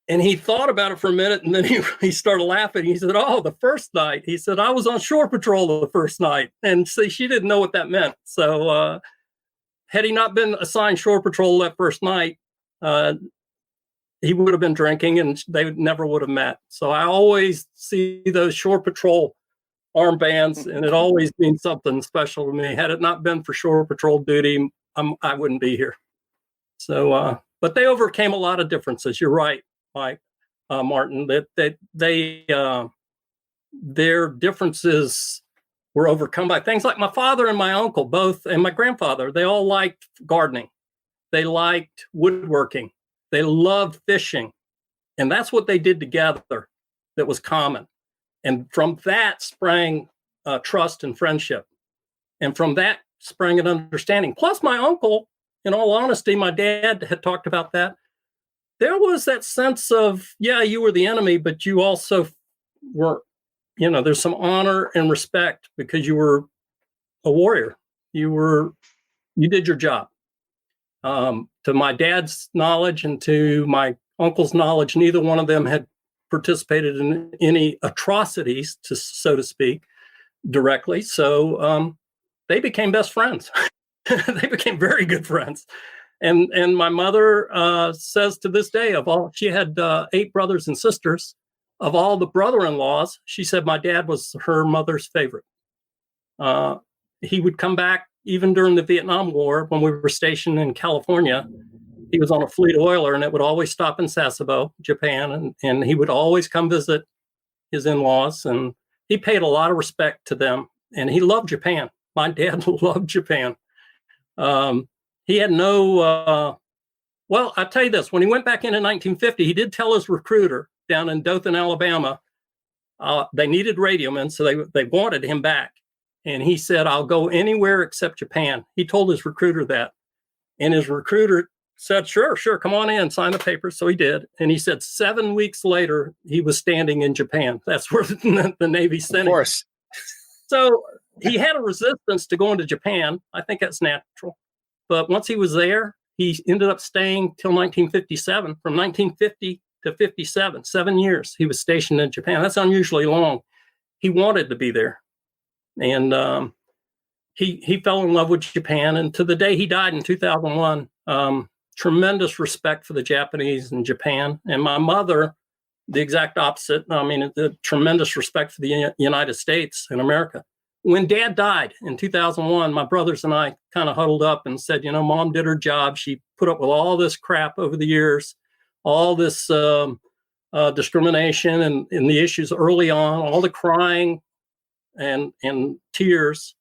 And he thought about it for a minute, and then he started laughing. He said, oh, the first night. He said, I was on shore patrol the first night. And so she didn't know what that meant. So had he not been assigned shore patrol that first night, he would have been drinking, and they never would have met. So I always see those shore patrol armbands, and it always means something special to me. Had it not been for shore patrol duty, I wouldn't be here. So, but they overcame a lot of differences. You're right, Mike, Martin, that their differences were overcome by things like my father and my uncle both, and my grandfather. They all liked gardening. They liked woodworking. They loved fishing. And that's what they did together that was common. And from that sprang trust and friendship. And from that sprang an understanding. Plus my uncle, in all honesty, my dad had talked about that. There was that sense of, yeah, you were the enemy, but you also were, there's some honor and respect because you were a warrior. You did your job. To my dad's knowledge and to my uncle's knowledge, neither one of them had participated in any atrocities, so to speak, directly. So they became best friends. They became very good friends. And my mother says to this day, she had 8 brothers and sisters. Of all the brother-in-laws, she said my dad was her mother's favorite. He would come back even during the Vietnam War when we were stationed in California. He was on a fleet oiler, and it would always stop in Sasebo, Japan, and he would always come visit his in-laws, and he paid a lot of respect to them, and he loved Japan. My dad loved Japan. He had no, well, I'll tell you this, when he went back in 1950, he did tell his recruiter down in Dothan, Alabama, they needed radiomen, so they wanted him back. And he said, I'll go anywhere except Japan. He told his recruiter that. And his recruiter said, sure, come on in, sign the papers. So he did. And he said 7 weeks later, he was standing in Japan. That's where the Navy sent him. Of course. So he had a resistance to going to Japan. I think that's natural. But once he was there, he ended up staying till 1957. From 1950 to 57, 7 years, he was stationed in Japan. That's unusually long. He wanted to be there. And he fell in love with Japan. And to the day he died in 2001, tremendous respect for the Japanese and Japan. And my mother, the exact opposite. I mean, the tremendous respect for the United States and America. When Dad died in 2001, my brothers and I kind of huddled up and said, Mom did her job. She put up with all this crap over the years, all this discrimination and the issues early on, all the crying and tears.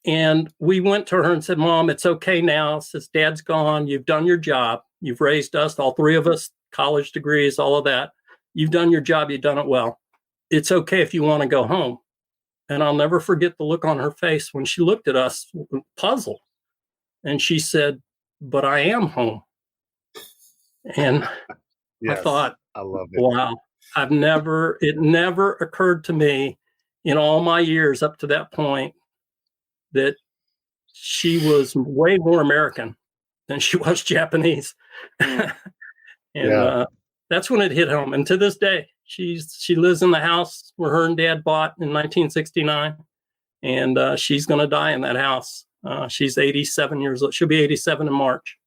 And we went to her and said, Mom, it's okay now. Since Dad's gone, you've done your job. You've raised us, all 3 of us, college degrees, all of that. You've done your job. You've done it well. It's okay if you want to go home. And I'll never forget the look on her face when she looked at us, puzzled. And she said, but I am home. And yes, I thought, I love it. Wow, it never occurred to me in all my years up to that point that she was way more American than she was Japanese. And that's when it hit home. And to this day, she lives in the house where her and Dad bought in 1969. and she's going to die in that house. She's 87 years old. She'll be 87 in March.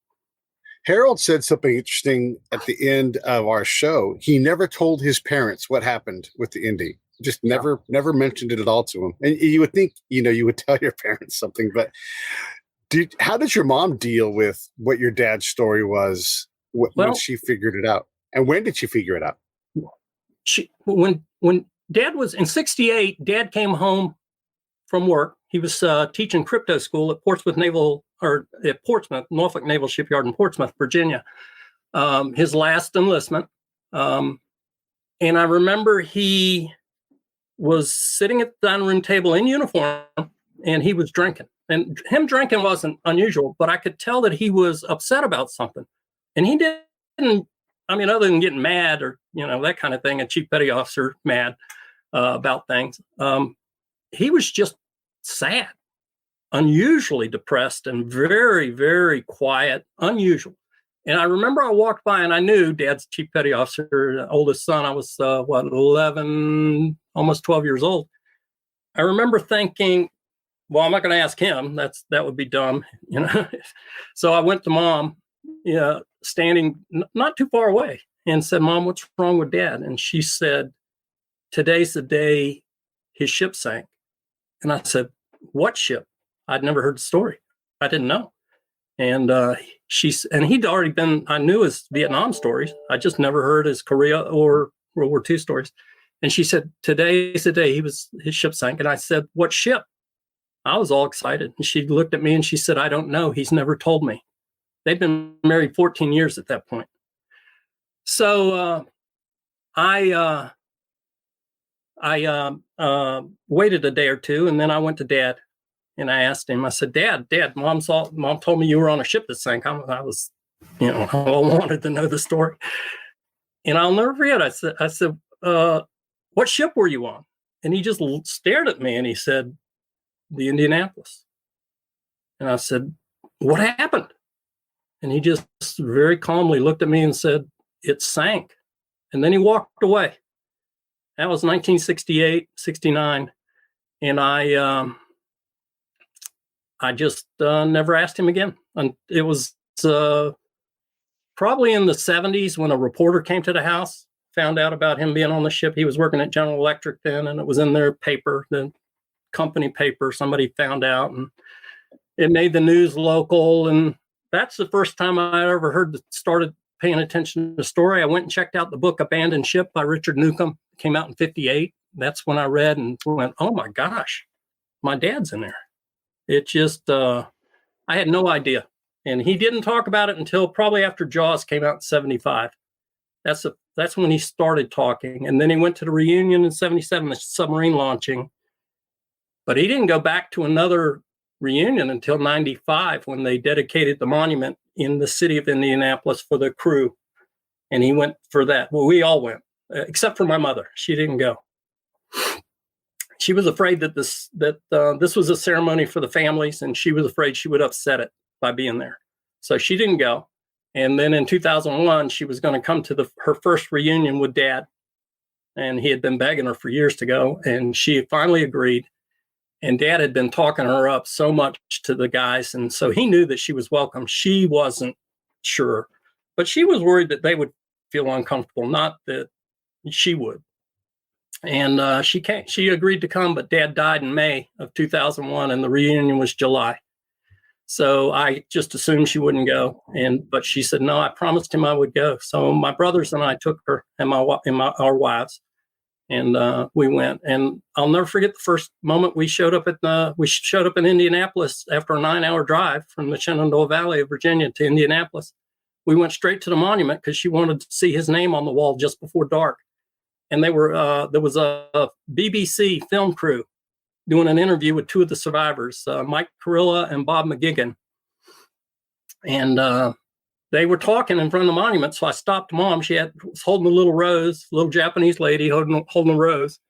Harold said something interesting at the end of our show. He never told his parents what happened with the Indy. Just never mentioned it at all to him. And you would think, you would tell your parents something, but how did your mom deal with what your dad's story was when she figured it out? And when did she figure it out? When Dad was in 1968, Dad came home from work. He was teaching crypto school at Norfolk Naval Shipyard in Portsmouth, Virginia. His last enlistment. And I remember he was sitting at the dining room table in uniform, and he was drinking. And him drinking wasn't unusual, but I could tell that he was upset about something. And he didn't, other than getting mad or, that kind of thing, a chief petty officer mad about things. He was just sad, unusually depressed, and very, very quiet, unusual. And I remember I walked by and I knew Dad's chief petty officer, oldest son. I was 11, almost 12 years old. I remember thinking, well, I'm not going to ask him. That would be dumb, So I went to Mom, standing not too far away, and said, Mom, what's wrong with Dad? And she said, today's the day his ship sank. And I said, what ship? I'd never heard the story. I didn't know. And he'd already been, I knew his Vietnam stories. I just never heard his Korea or World War II stories. And she said, today's the day his ship sank. And I said, what ship? I was all excited. And she looked at me and she said, I don't know. He's never told me. They'd been married 14 years at that point. So I waited a day or two, and then I went to Dad and I asked him, I said, Dad, Mom told me you were on a ship that sank. I was, I wanted to know the story. And I'll never forget. I said, what ship were you on? And he just stared at me and he said, the Indianapolis. And I said, what happened? And he just very calmly looked at me and said, it sank. And then he walked away. That was 1968, 69. And I just never asked him again. And it was probably in the 70s when a reporter came to the house, found out about him being on the ship. He was working at General Electric then, and it was in their paper, the company paper. Somebody found out, and it made the news local. And that's the first time I ever started paying attention to the story. I went and checked out the book Abandoned Ship by Richard Newcomb. It came out in 1958. That's when I read and went, oh my gosh, my dad's in there. It just, I had no idea. And he didn't talk about it until probably after Jaws came out in 1975. That's when he started talking. And then he went to the reunion in 1977, the submarine launching. But he didn't go back to another reunion until 1995 when they dedicated the monument in the city of Indianapolis for the crew. And he went for that. Well, we all went, except for my mother. She didn't go. She was afraid that this was a ceremony for the families, and she was afraid she would upset it by being there. So she didn't go. And then in 2001, she was going to come to her first reunion with Dad. And he had been begging her for years to go. And she finally agreed. And Dad had been talking her up so much to the guys. And so he knew that she was welcome. She wasn't sure, but she was worried that they would feel uncomfortable, not that she would. And she came. She agreed to come, but Dad died in May of 2001, and the reunion was July. So I just assumed she wouldn't go. But she said, no, I promised him I would go. So my brothers and I took her and our wives, and we went. And I'll never forget the first moment we showed up in Indianapolis after a 9-hour drive from the Shenandoah Valley of Virginia to Indianapolis. We went straight to the monument because she wanted to see his name on the wall just before dark. And there was a BBC film crew doing an interview with two of the survivors, Mike Carilla and Bob McGigan. And they were talking in front of the monument. So I stopped Mom. Was holding a little rose, little Japanese lady holding a rose.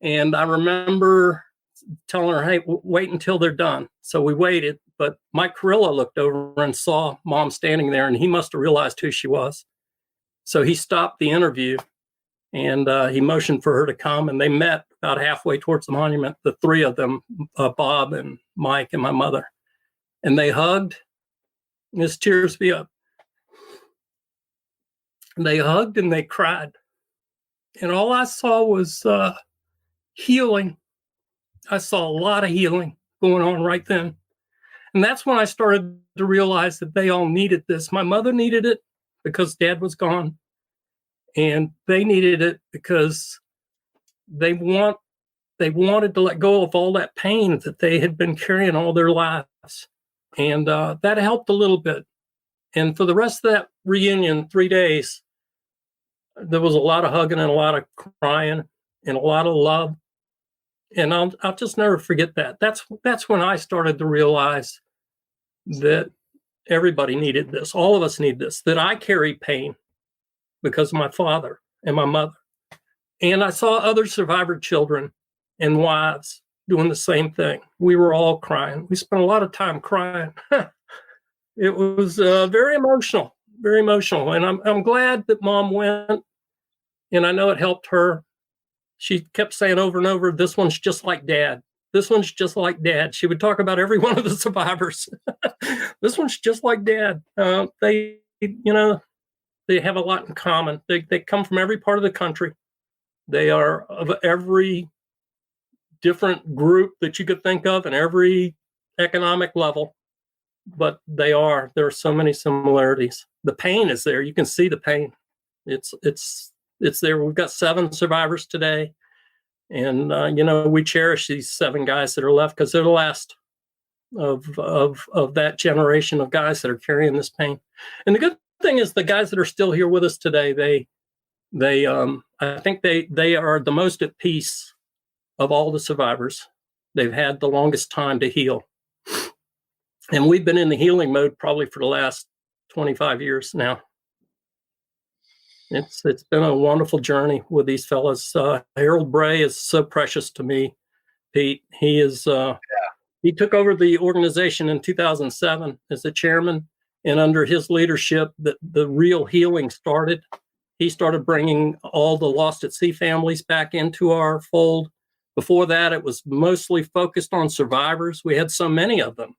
And I remember telling her, hey, wait until they're done. So we waited. But Mike Carilla looked over and saw Mom standing there, and he must have realized who she was. So he stopped the interview. And he motioned for her to come, and they met about halfway towards the monument, the three of them, Bob and Mike and my mother. And they hugged, and his tears be up. And they hugged and they cried. And all I saw was healing. I saw a lot of healing going on right then. And that's when I started to realize that they all needed this. My mother needed it because Dad was gone. And they needed it because they wanted to let go of all that pain that they had been carrying all their lives. And that helped a little bit. And for the rest of that reunion, 3 days, there was a lot of hugging and a lot of crying and a lot of love. And I'll just never forget that. That's when I started to realize that everybody needed this. All of us need this, that I carry pain because of my father and my mother. And I saw other survivor children and wives doing the same thing. We were all crying. We spent a lot of time crying. It was very emotional, very emotional. And I'm glad that Mom went, and I know it helped her. She kept saying over and over, this one's just like Dad. This one's just like Dad. She would talk about every one of the survivors. This one's just like Dad. They have a lot in common. They come from every part of the country. They are of every different group that you could think of and every economic level. But there are so many similarities. The pain is there. You can see the pain. It's there. We've got 7 survivors today. And, we cherish these 7 guys that are left because they're the last of that generation of guys that are carrying this pain. And the good thing is the guys that are still here with us today, I think they are the most at peace of all the survivors. They've had the longest time to heal. And we've been in the healing mode probably for the last 25 years now. It's been a wonderful journey with these fellas. Harold Bray is so precious to me, Pete. He is. He took over the organization in 2007 as the chairman, and under his leadership, the real healing started. He started bringing all the lost at sea families back into our fold. Before that, it was mostly focused on survivors. We had so many of them.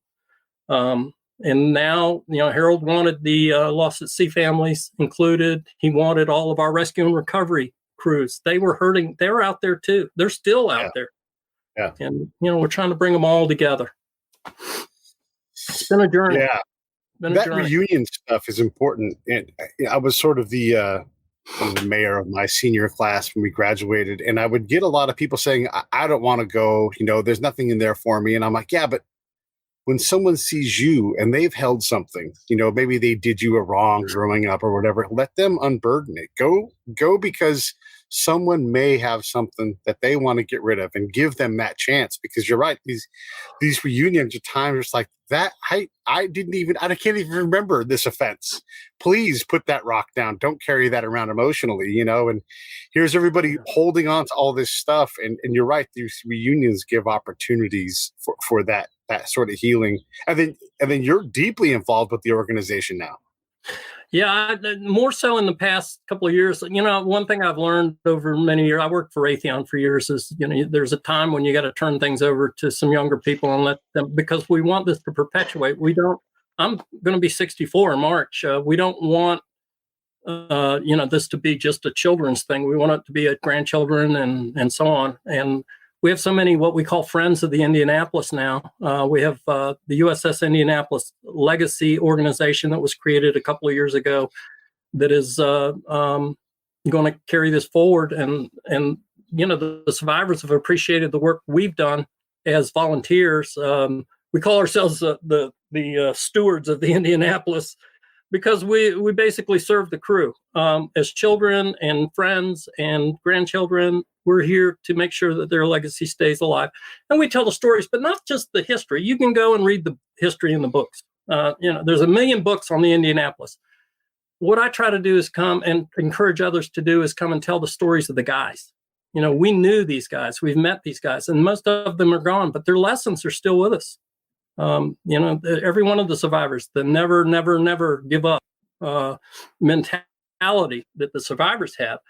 And now, Harold wanted the lost at sea families included. He wanted all of our rescue and recovery crews. They were hurting. They were out there too. They're still out there. Yeah. And, we're trying to bring them all together. It's been a journey. Yeah. That reunion stuff is important. And I was sort of the mayor of my senior class when we graduated. And I would get a lot of people saying, I don't want to go, there's nothing in there for me. And I'm like, yeah, but when someone sees you and they've held something, maybe they did you a wrong growing up or whatever, let them unburden it. Go because someone may have something that they want to get rid of, and give them that chance. Because you're right, these reunions are times it's like that. I can't even remember this offense. Please put that rock down. Don't carry that around emotionally, and here's everybody holding on to all this stuff. And you're right, these reunions give opportunities for that sort of healing. And then you're deeply involved with the organization now. Yeah, more so in the past couple of years. One thing I've learned over many years, I worked for Raytheon for years, is, there's a time when you got to turn things over to some younger people and let them, because we want this to perpetuate. I'm going to be 64 in March. We don't want, this to be just a children's thing. We want it to be a grandchildren and so on. And we have so many what we call friends of the Indianapolis now. We have the USS Indianapolis legacy organization that was created a couple of years ago that is going to carry this forward. And the survivors have appreciated the work we've done as volunteers. We call ourselves the stewards of the Indianapolis, because we basically serve the crew. As children and friends and grandchildren, we're here to make sure that their legacy stays alive. And we tell the stories, but not just the history. You can go and read the history in the books. There's 1 million books on the Indianapolis. What I try to do is come and encourage others to do is come and tell the stories of the guys. We knew these guys. We've met these guys, and most of them are gone, but their lessons are still with us. Every one of the survivors, the never, never, never give up mentality that the survivors have.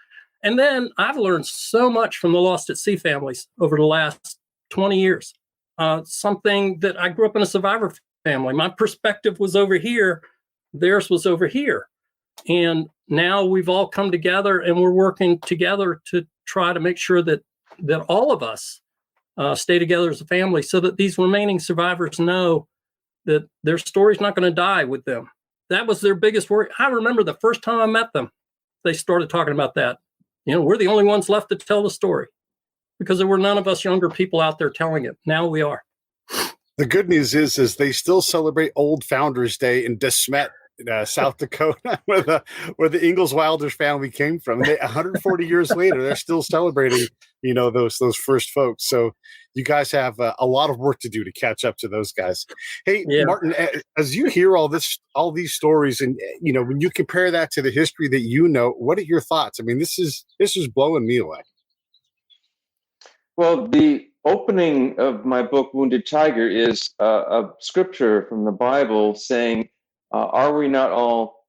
And then I've learned so much from the Lost at Sea families over the last 20 years. Something that I grew up in a survivor family. My perspective was over here. Theirs was over here. And now we've all come together and we're working together to try to make sure that all of us stay together as a family so that these remaining survivors know that their story's not going to die with them. That was their biggest worry. I remember the first time I met them, they started talking about that. We're the only ones left to tell the story because there were none of us younger people out there telling it. Now we are. The good news is they still celebrate Old Founders Day in De Smet, South Dakota, where the Ingalls Wilder family came from. 140 years later, they're still celebrating, those first folks. So you guys have a lot of work to do to catch up to those guys. Hey, yeah. Martin, as you hear all these stories, and when you compare that to the history that what are your thoughts? I mean, this is blowing me away. Well, the opening of my book, Wounded Tiger, is a scripture from the Bible saying, are we not all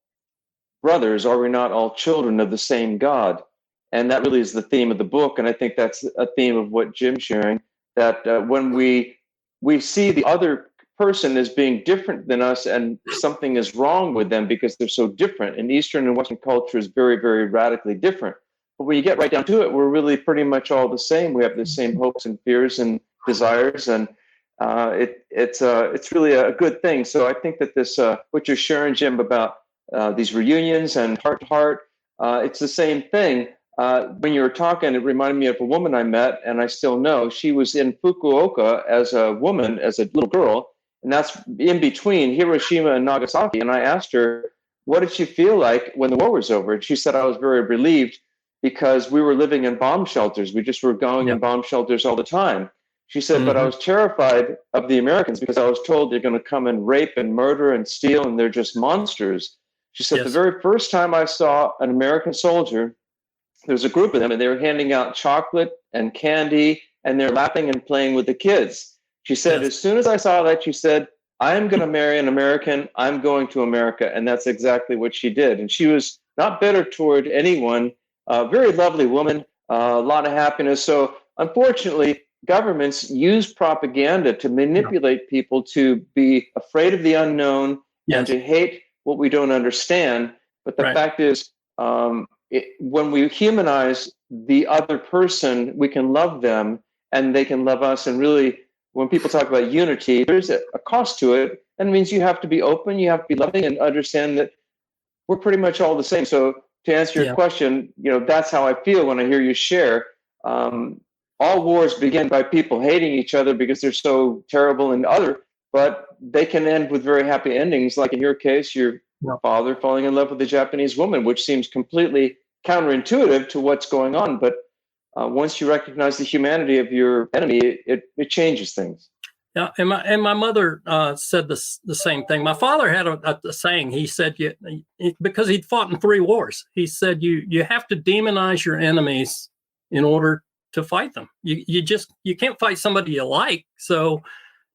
brothers? Are we not all children of the same God? And that really is the theme of the book. And I think that's a theme of what Jim's sharing, that when we see the other person as being different than us and something is wrong with them because they're so different. And Eastern and Western culture is very, very radically different. But when you get right down to it, we're really pretty much all the same. We have the same hopes and fears and desires, and it's really a good thing. So I think that this, what you're sharing, Jim, about these reunions and heart to heart, it's the same thing. When you were talking, it reminded me of a woman I met, and I still know. She was in Fukuoka as a woman, as a little girl, and that's in between Hiroshima and Nagasaki. And I asked her, what did she feel like when the war was over? And she said, I was very relieved, because we were living in bomb shelters. We just were going in bomb shelters all the time. She said, but I was terrified of the Americans because I was told they're going to come and rape and murder and steal, and they're just monsters. She said, the very first time I saw an American soldier, there was a group of them, and they were handing out chocolate and candy, and they're laughing and playing with the kids. She said, as soon as I saw that, she said, I'm going to marry an American. I'm going to America. And that's exactly what she did. And she was not bitter toward anyone. Very lovely woman, a lot of happiness. So unfortunately, governments use propaganda to manipulate people to be afraid of the unknown and to hate what we don't understand. But the fact is, when we humanize the other person, we can love them and they can love us. And really, when people talk about unity, there's a cost to it. And it means you have to be open, you have to be loving, and understand that we're pretty much all the same. So to answer your question, that's how I feel when I hear you share. All wars begin by people hating each other because they're so terrible and other, but they can end with very happy endings. Like in your case, your father falling in love with a Japanese woman, which seems completely counterintuitive to what's going on. But once you recognize the humanity of your enemy, it changes things. Yeah, and my mother said the same thing. My father had a saying. He said, because he'd fought in 3 wars, he said, you have to demonize your enemies in order to fight them. You can't fight somebody you like, so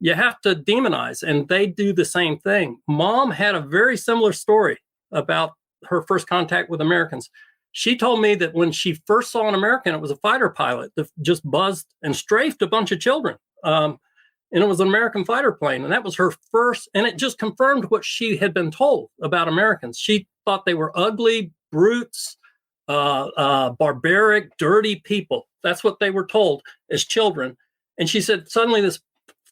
you have to demonize. And they do the same thing. Mom had a very similar story about her first contact with Americans. She told me that when she first saw an American, it was a fighter pilot that just buzzed and strafed a bunch of children. And it was an American fighter plane. And that was her first, and it just confirmed what she had been told about Americans. She thought they were ugly, brutes, barbaric, dirty people. That's what they were told as children. And she said, suddenly this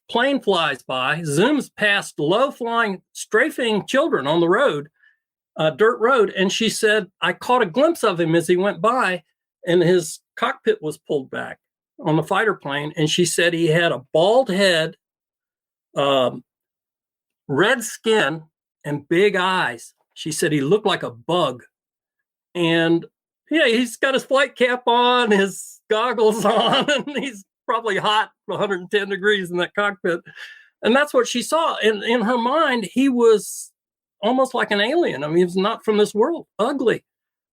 plane flies by, zooms past low-flying, strafing children on the road, dirt road. And she said, I caught a glimpse of him as he went by, and his cockpit was pulled back on the fighter plane. And she said he had a bald head, red skin, and big eyes. She said he looked like a bug. And he's got his flight cap on, his goggles on, and he's probably hot, 110 degrees in that cockpit. And that's what she saw. And in her mind, he was almost like an alien. I mean, he was not from this world, ugly.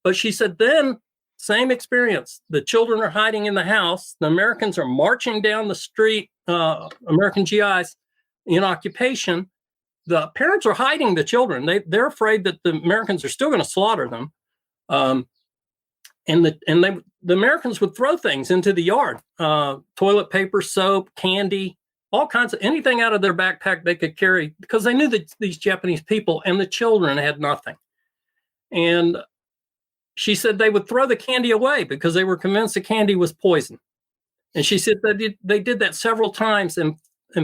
But she said then, same experience. The children are hiding in the house. The Americans are marching down the street, American GIs in occupation. The parents are hiding the children. They're afraid that the Americans are still going to slaughter them. And the Americans would throw things into the yard, toilet paper, soap, candy, all kinds of anything out of their backpack they could carry, because they knew that these Japanese people and the children had nothing. And she said they would throw the candy away because they were convinced the candy was poison. And she said they did that several times. And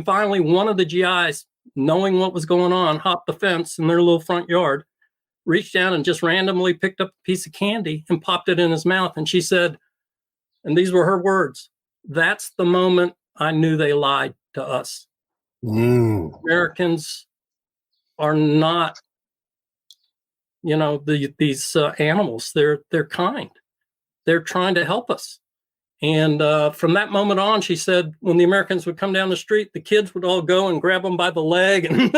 finally, one of the GIs, knowing what was going on, hopped the fence in their little front yard, reached down and just randomly picked up a piece of candy and popped it in his mouth. And she said, and these were her words, "That's the moment I knew they lied to us." Americans are not, these animals. They're kind. They're trying to help us. And from that moment on, she said, when the Americans would come down the street, the kids would all go and grab them by the leg, and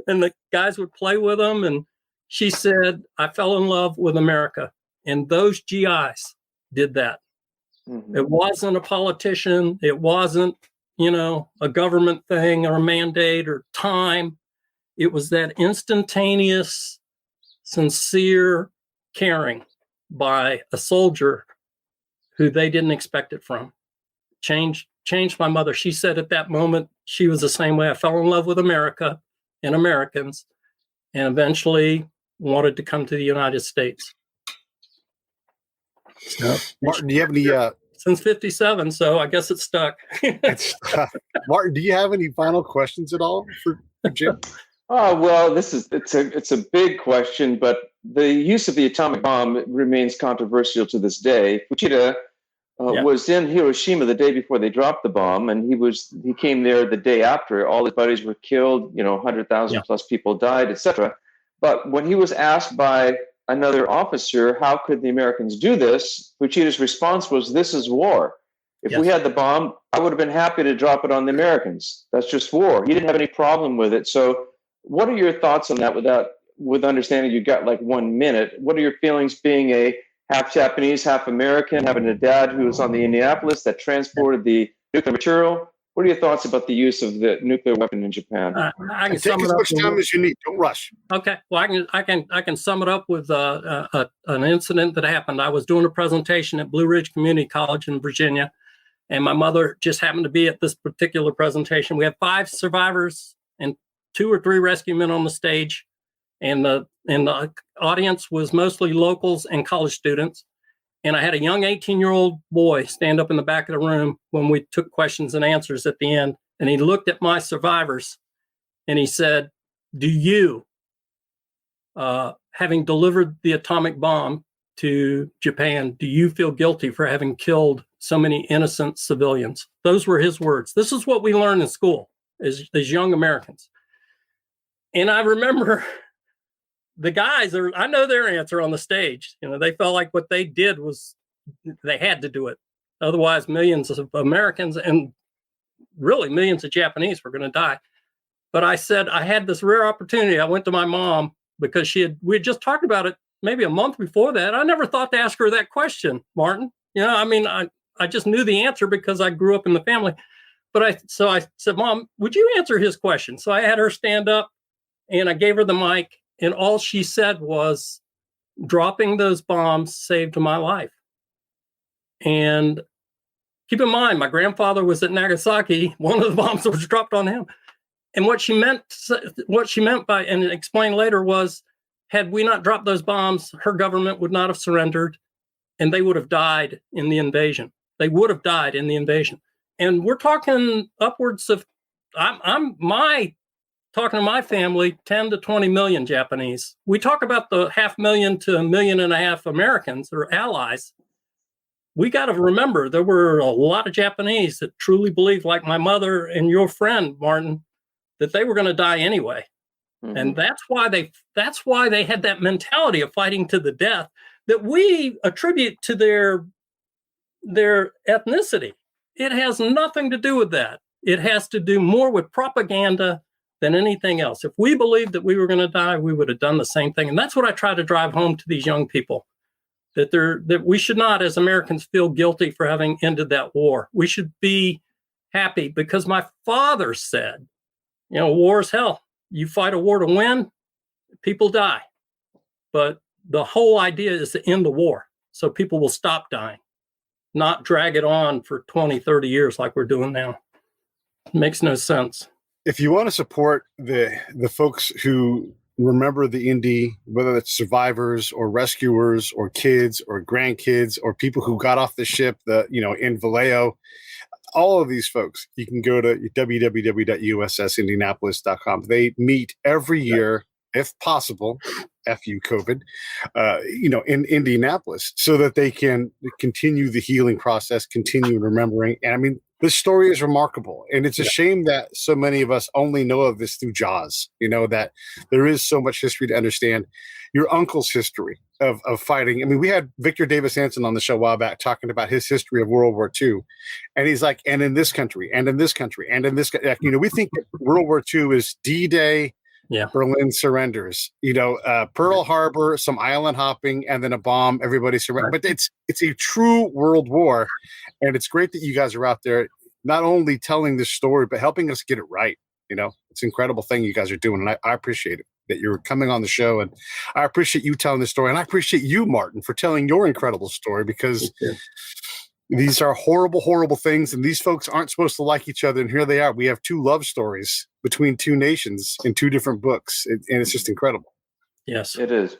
and the guys would play with them. And she said, I fell in love with America. And those GIs did that. Mm-hmm. It wasn't a politician. It wasn't, a government thing or a mandate or time. It was that instantaneous, sincere caring by a soldier who they didn't expect it from. Changed my mother. She said at that moment, she was the same way. I fell in love with America and Americans, and eventually wanted to come to the United States. So, Martin, do you have any since 57, so I guess it's stuck. Martin, do you have any final questions at all for Jim? Oh, well, it's a big question, but the use of the atomic bomb remains controversial to this day. Fuchida was in Hiroshima the day before they dropped the bomb, and he came there the day after. All his buddies were killed, 100,000 plus people died, etc. But when he was asked by another officer, how could the Americans do this? Fuchida's response was, "This is war. If we had the bomb, I would have been happy to drop it on the Americans. That's just war." He didn't have any problem with it. So what are your thoughts on that with understanding you got like 1 minute? What are your feelings being a half Japanese, half American, having a dad who was on the Indianapolis that transported the nuclear material? What are your thoughts about the use of the nuclear weapon in Japan? I can take as much time as you need. Don't rush. Okay. Well, I can sum it up with an incident that happened. I was doing a presentation at Blue Ridge Community College in Virginia, and my mother just happened to be at this particular presentation. We had 5 survivors and 2 or 3 rescue men on the stage, and the audience was mostly locals and college students. And I had a young 18-year-old boy stand up in the back of the room when we took questions and answers at the end. And he looked at my survivors and he said, "Do you, having delivered the atomic bomb to Japan, do you feel guilty for having killed so many innocent civilians?" Those were his words. This is what we learn in school as young Americans. And I remember the guys, I know their answer on the stage. They felt like what they did was they had to do it. Otherwise, millions of Americans and really millions of Japanese were going to die. But I said I had this rare opportunity. I went to my mom because we had just talked about it maybe a month before that. I never thought to ask her that question, Martin. I just knew the answer because I grew up in the family. But I said, "Mom, would you answer his question?" So I had her stand up and I gave her the mic. And all she said was, "Dropping those bombs saved my life." And keep in mind, my grandfather was at Nagasaki. One of the bombs was dropped on him. And what she meant by, and explained later, was, had we not dropped those bombs, her government would not have surrendered, and they would have died in the invasion. They would have died in the invasion. And we're talking upwards of, talking to my family, 10 to 20 million Japanese. We talk about the 500,000 to 1.5 million Americans or allies. We got to remember there were a lot of Japanese that truly believed, like my mother and your friend, Martin, that they were going to die anyway. Mm-hmm. And that's why they had that mentality of fighting to the death that we attribute to their ethnicity. It has nothing to do with that. It has to do more with propaganda than anything else. If we believed that we were going to die, we would have done the same thing. And that's what I try to drive home to these young people, that we should not, as Americans, feel guilty for having ended that war. We should be happy because my father said, war is hell. You fight a war to win, people die. But the whole idea is to end the war so people will stop dying. not drag it on for 20, 30 years like we're doing now. It makes no sense. If you want to support the folks who remember the Indy, whether it's survivors or rescuers or kids or grandkids or people who got off the ship, in Vallejo, all of these folks, you can go to www.ussindianapolis.com. They meet every year, if possible, FU COVID, in Indianapolis, so that they can continue the healing process, continue remembering. And I mean, this story is remarkable. And it's a shame that so many of us only know of this through Jaws, that there is so much history to understand. Your uncle's history of fighting. I mean, we had Victor Davis Hanson on the show a while back talking about his history of World War II. And he's like, and in this country, and in this country, and in this, we think that World War II is D-Day, Berlin surrenders, Pearl Harbor, some island hopping, and then a bomb, everybody surrender. Right. But it's a true world war. And it's great that you guys are out there, not only telling this story, but helping us get it right. It's an incredible thing you guys are doing. And I appreciate it that you're coming on the show. And I appreciate you telling the story. And I appreciate you, Martin, for telling your incredible story, because these are horrible, horrible things. And these folks aren't supposed to like each other. And here they are. We have two love stories between two nations in two different books. And it's just incredible. Yes, it is.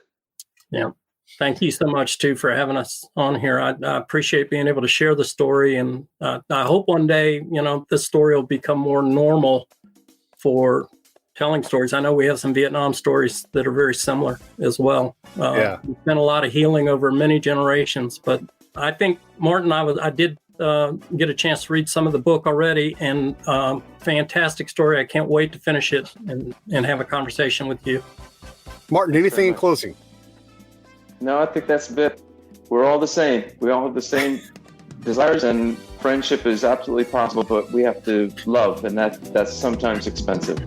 Yeah. Thank you so much, too, for having us on here. I appreciate being able to share the story. And I hope one day, this story will become more normal for telling stories. I know we have some Vietnam stories that are very similar as well. There's been a lot of healing over many generations. But I think, Martin, I did get a chance to read some of the book already, and fantastic story. I can't wait to finish it and have a conversation with you. Martin, anything in closing? No, I think that's a bit. We're all the same. We all have the same desires, and friendship is absolutely possible, but we have to love, and that's sometimes expensive.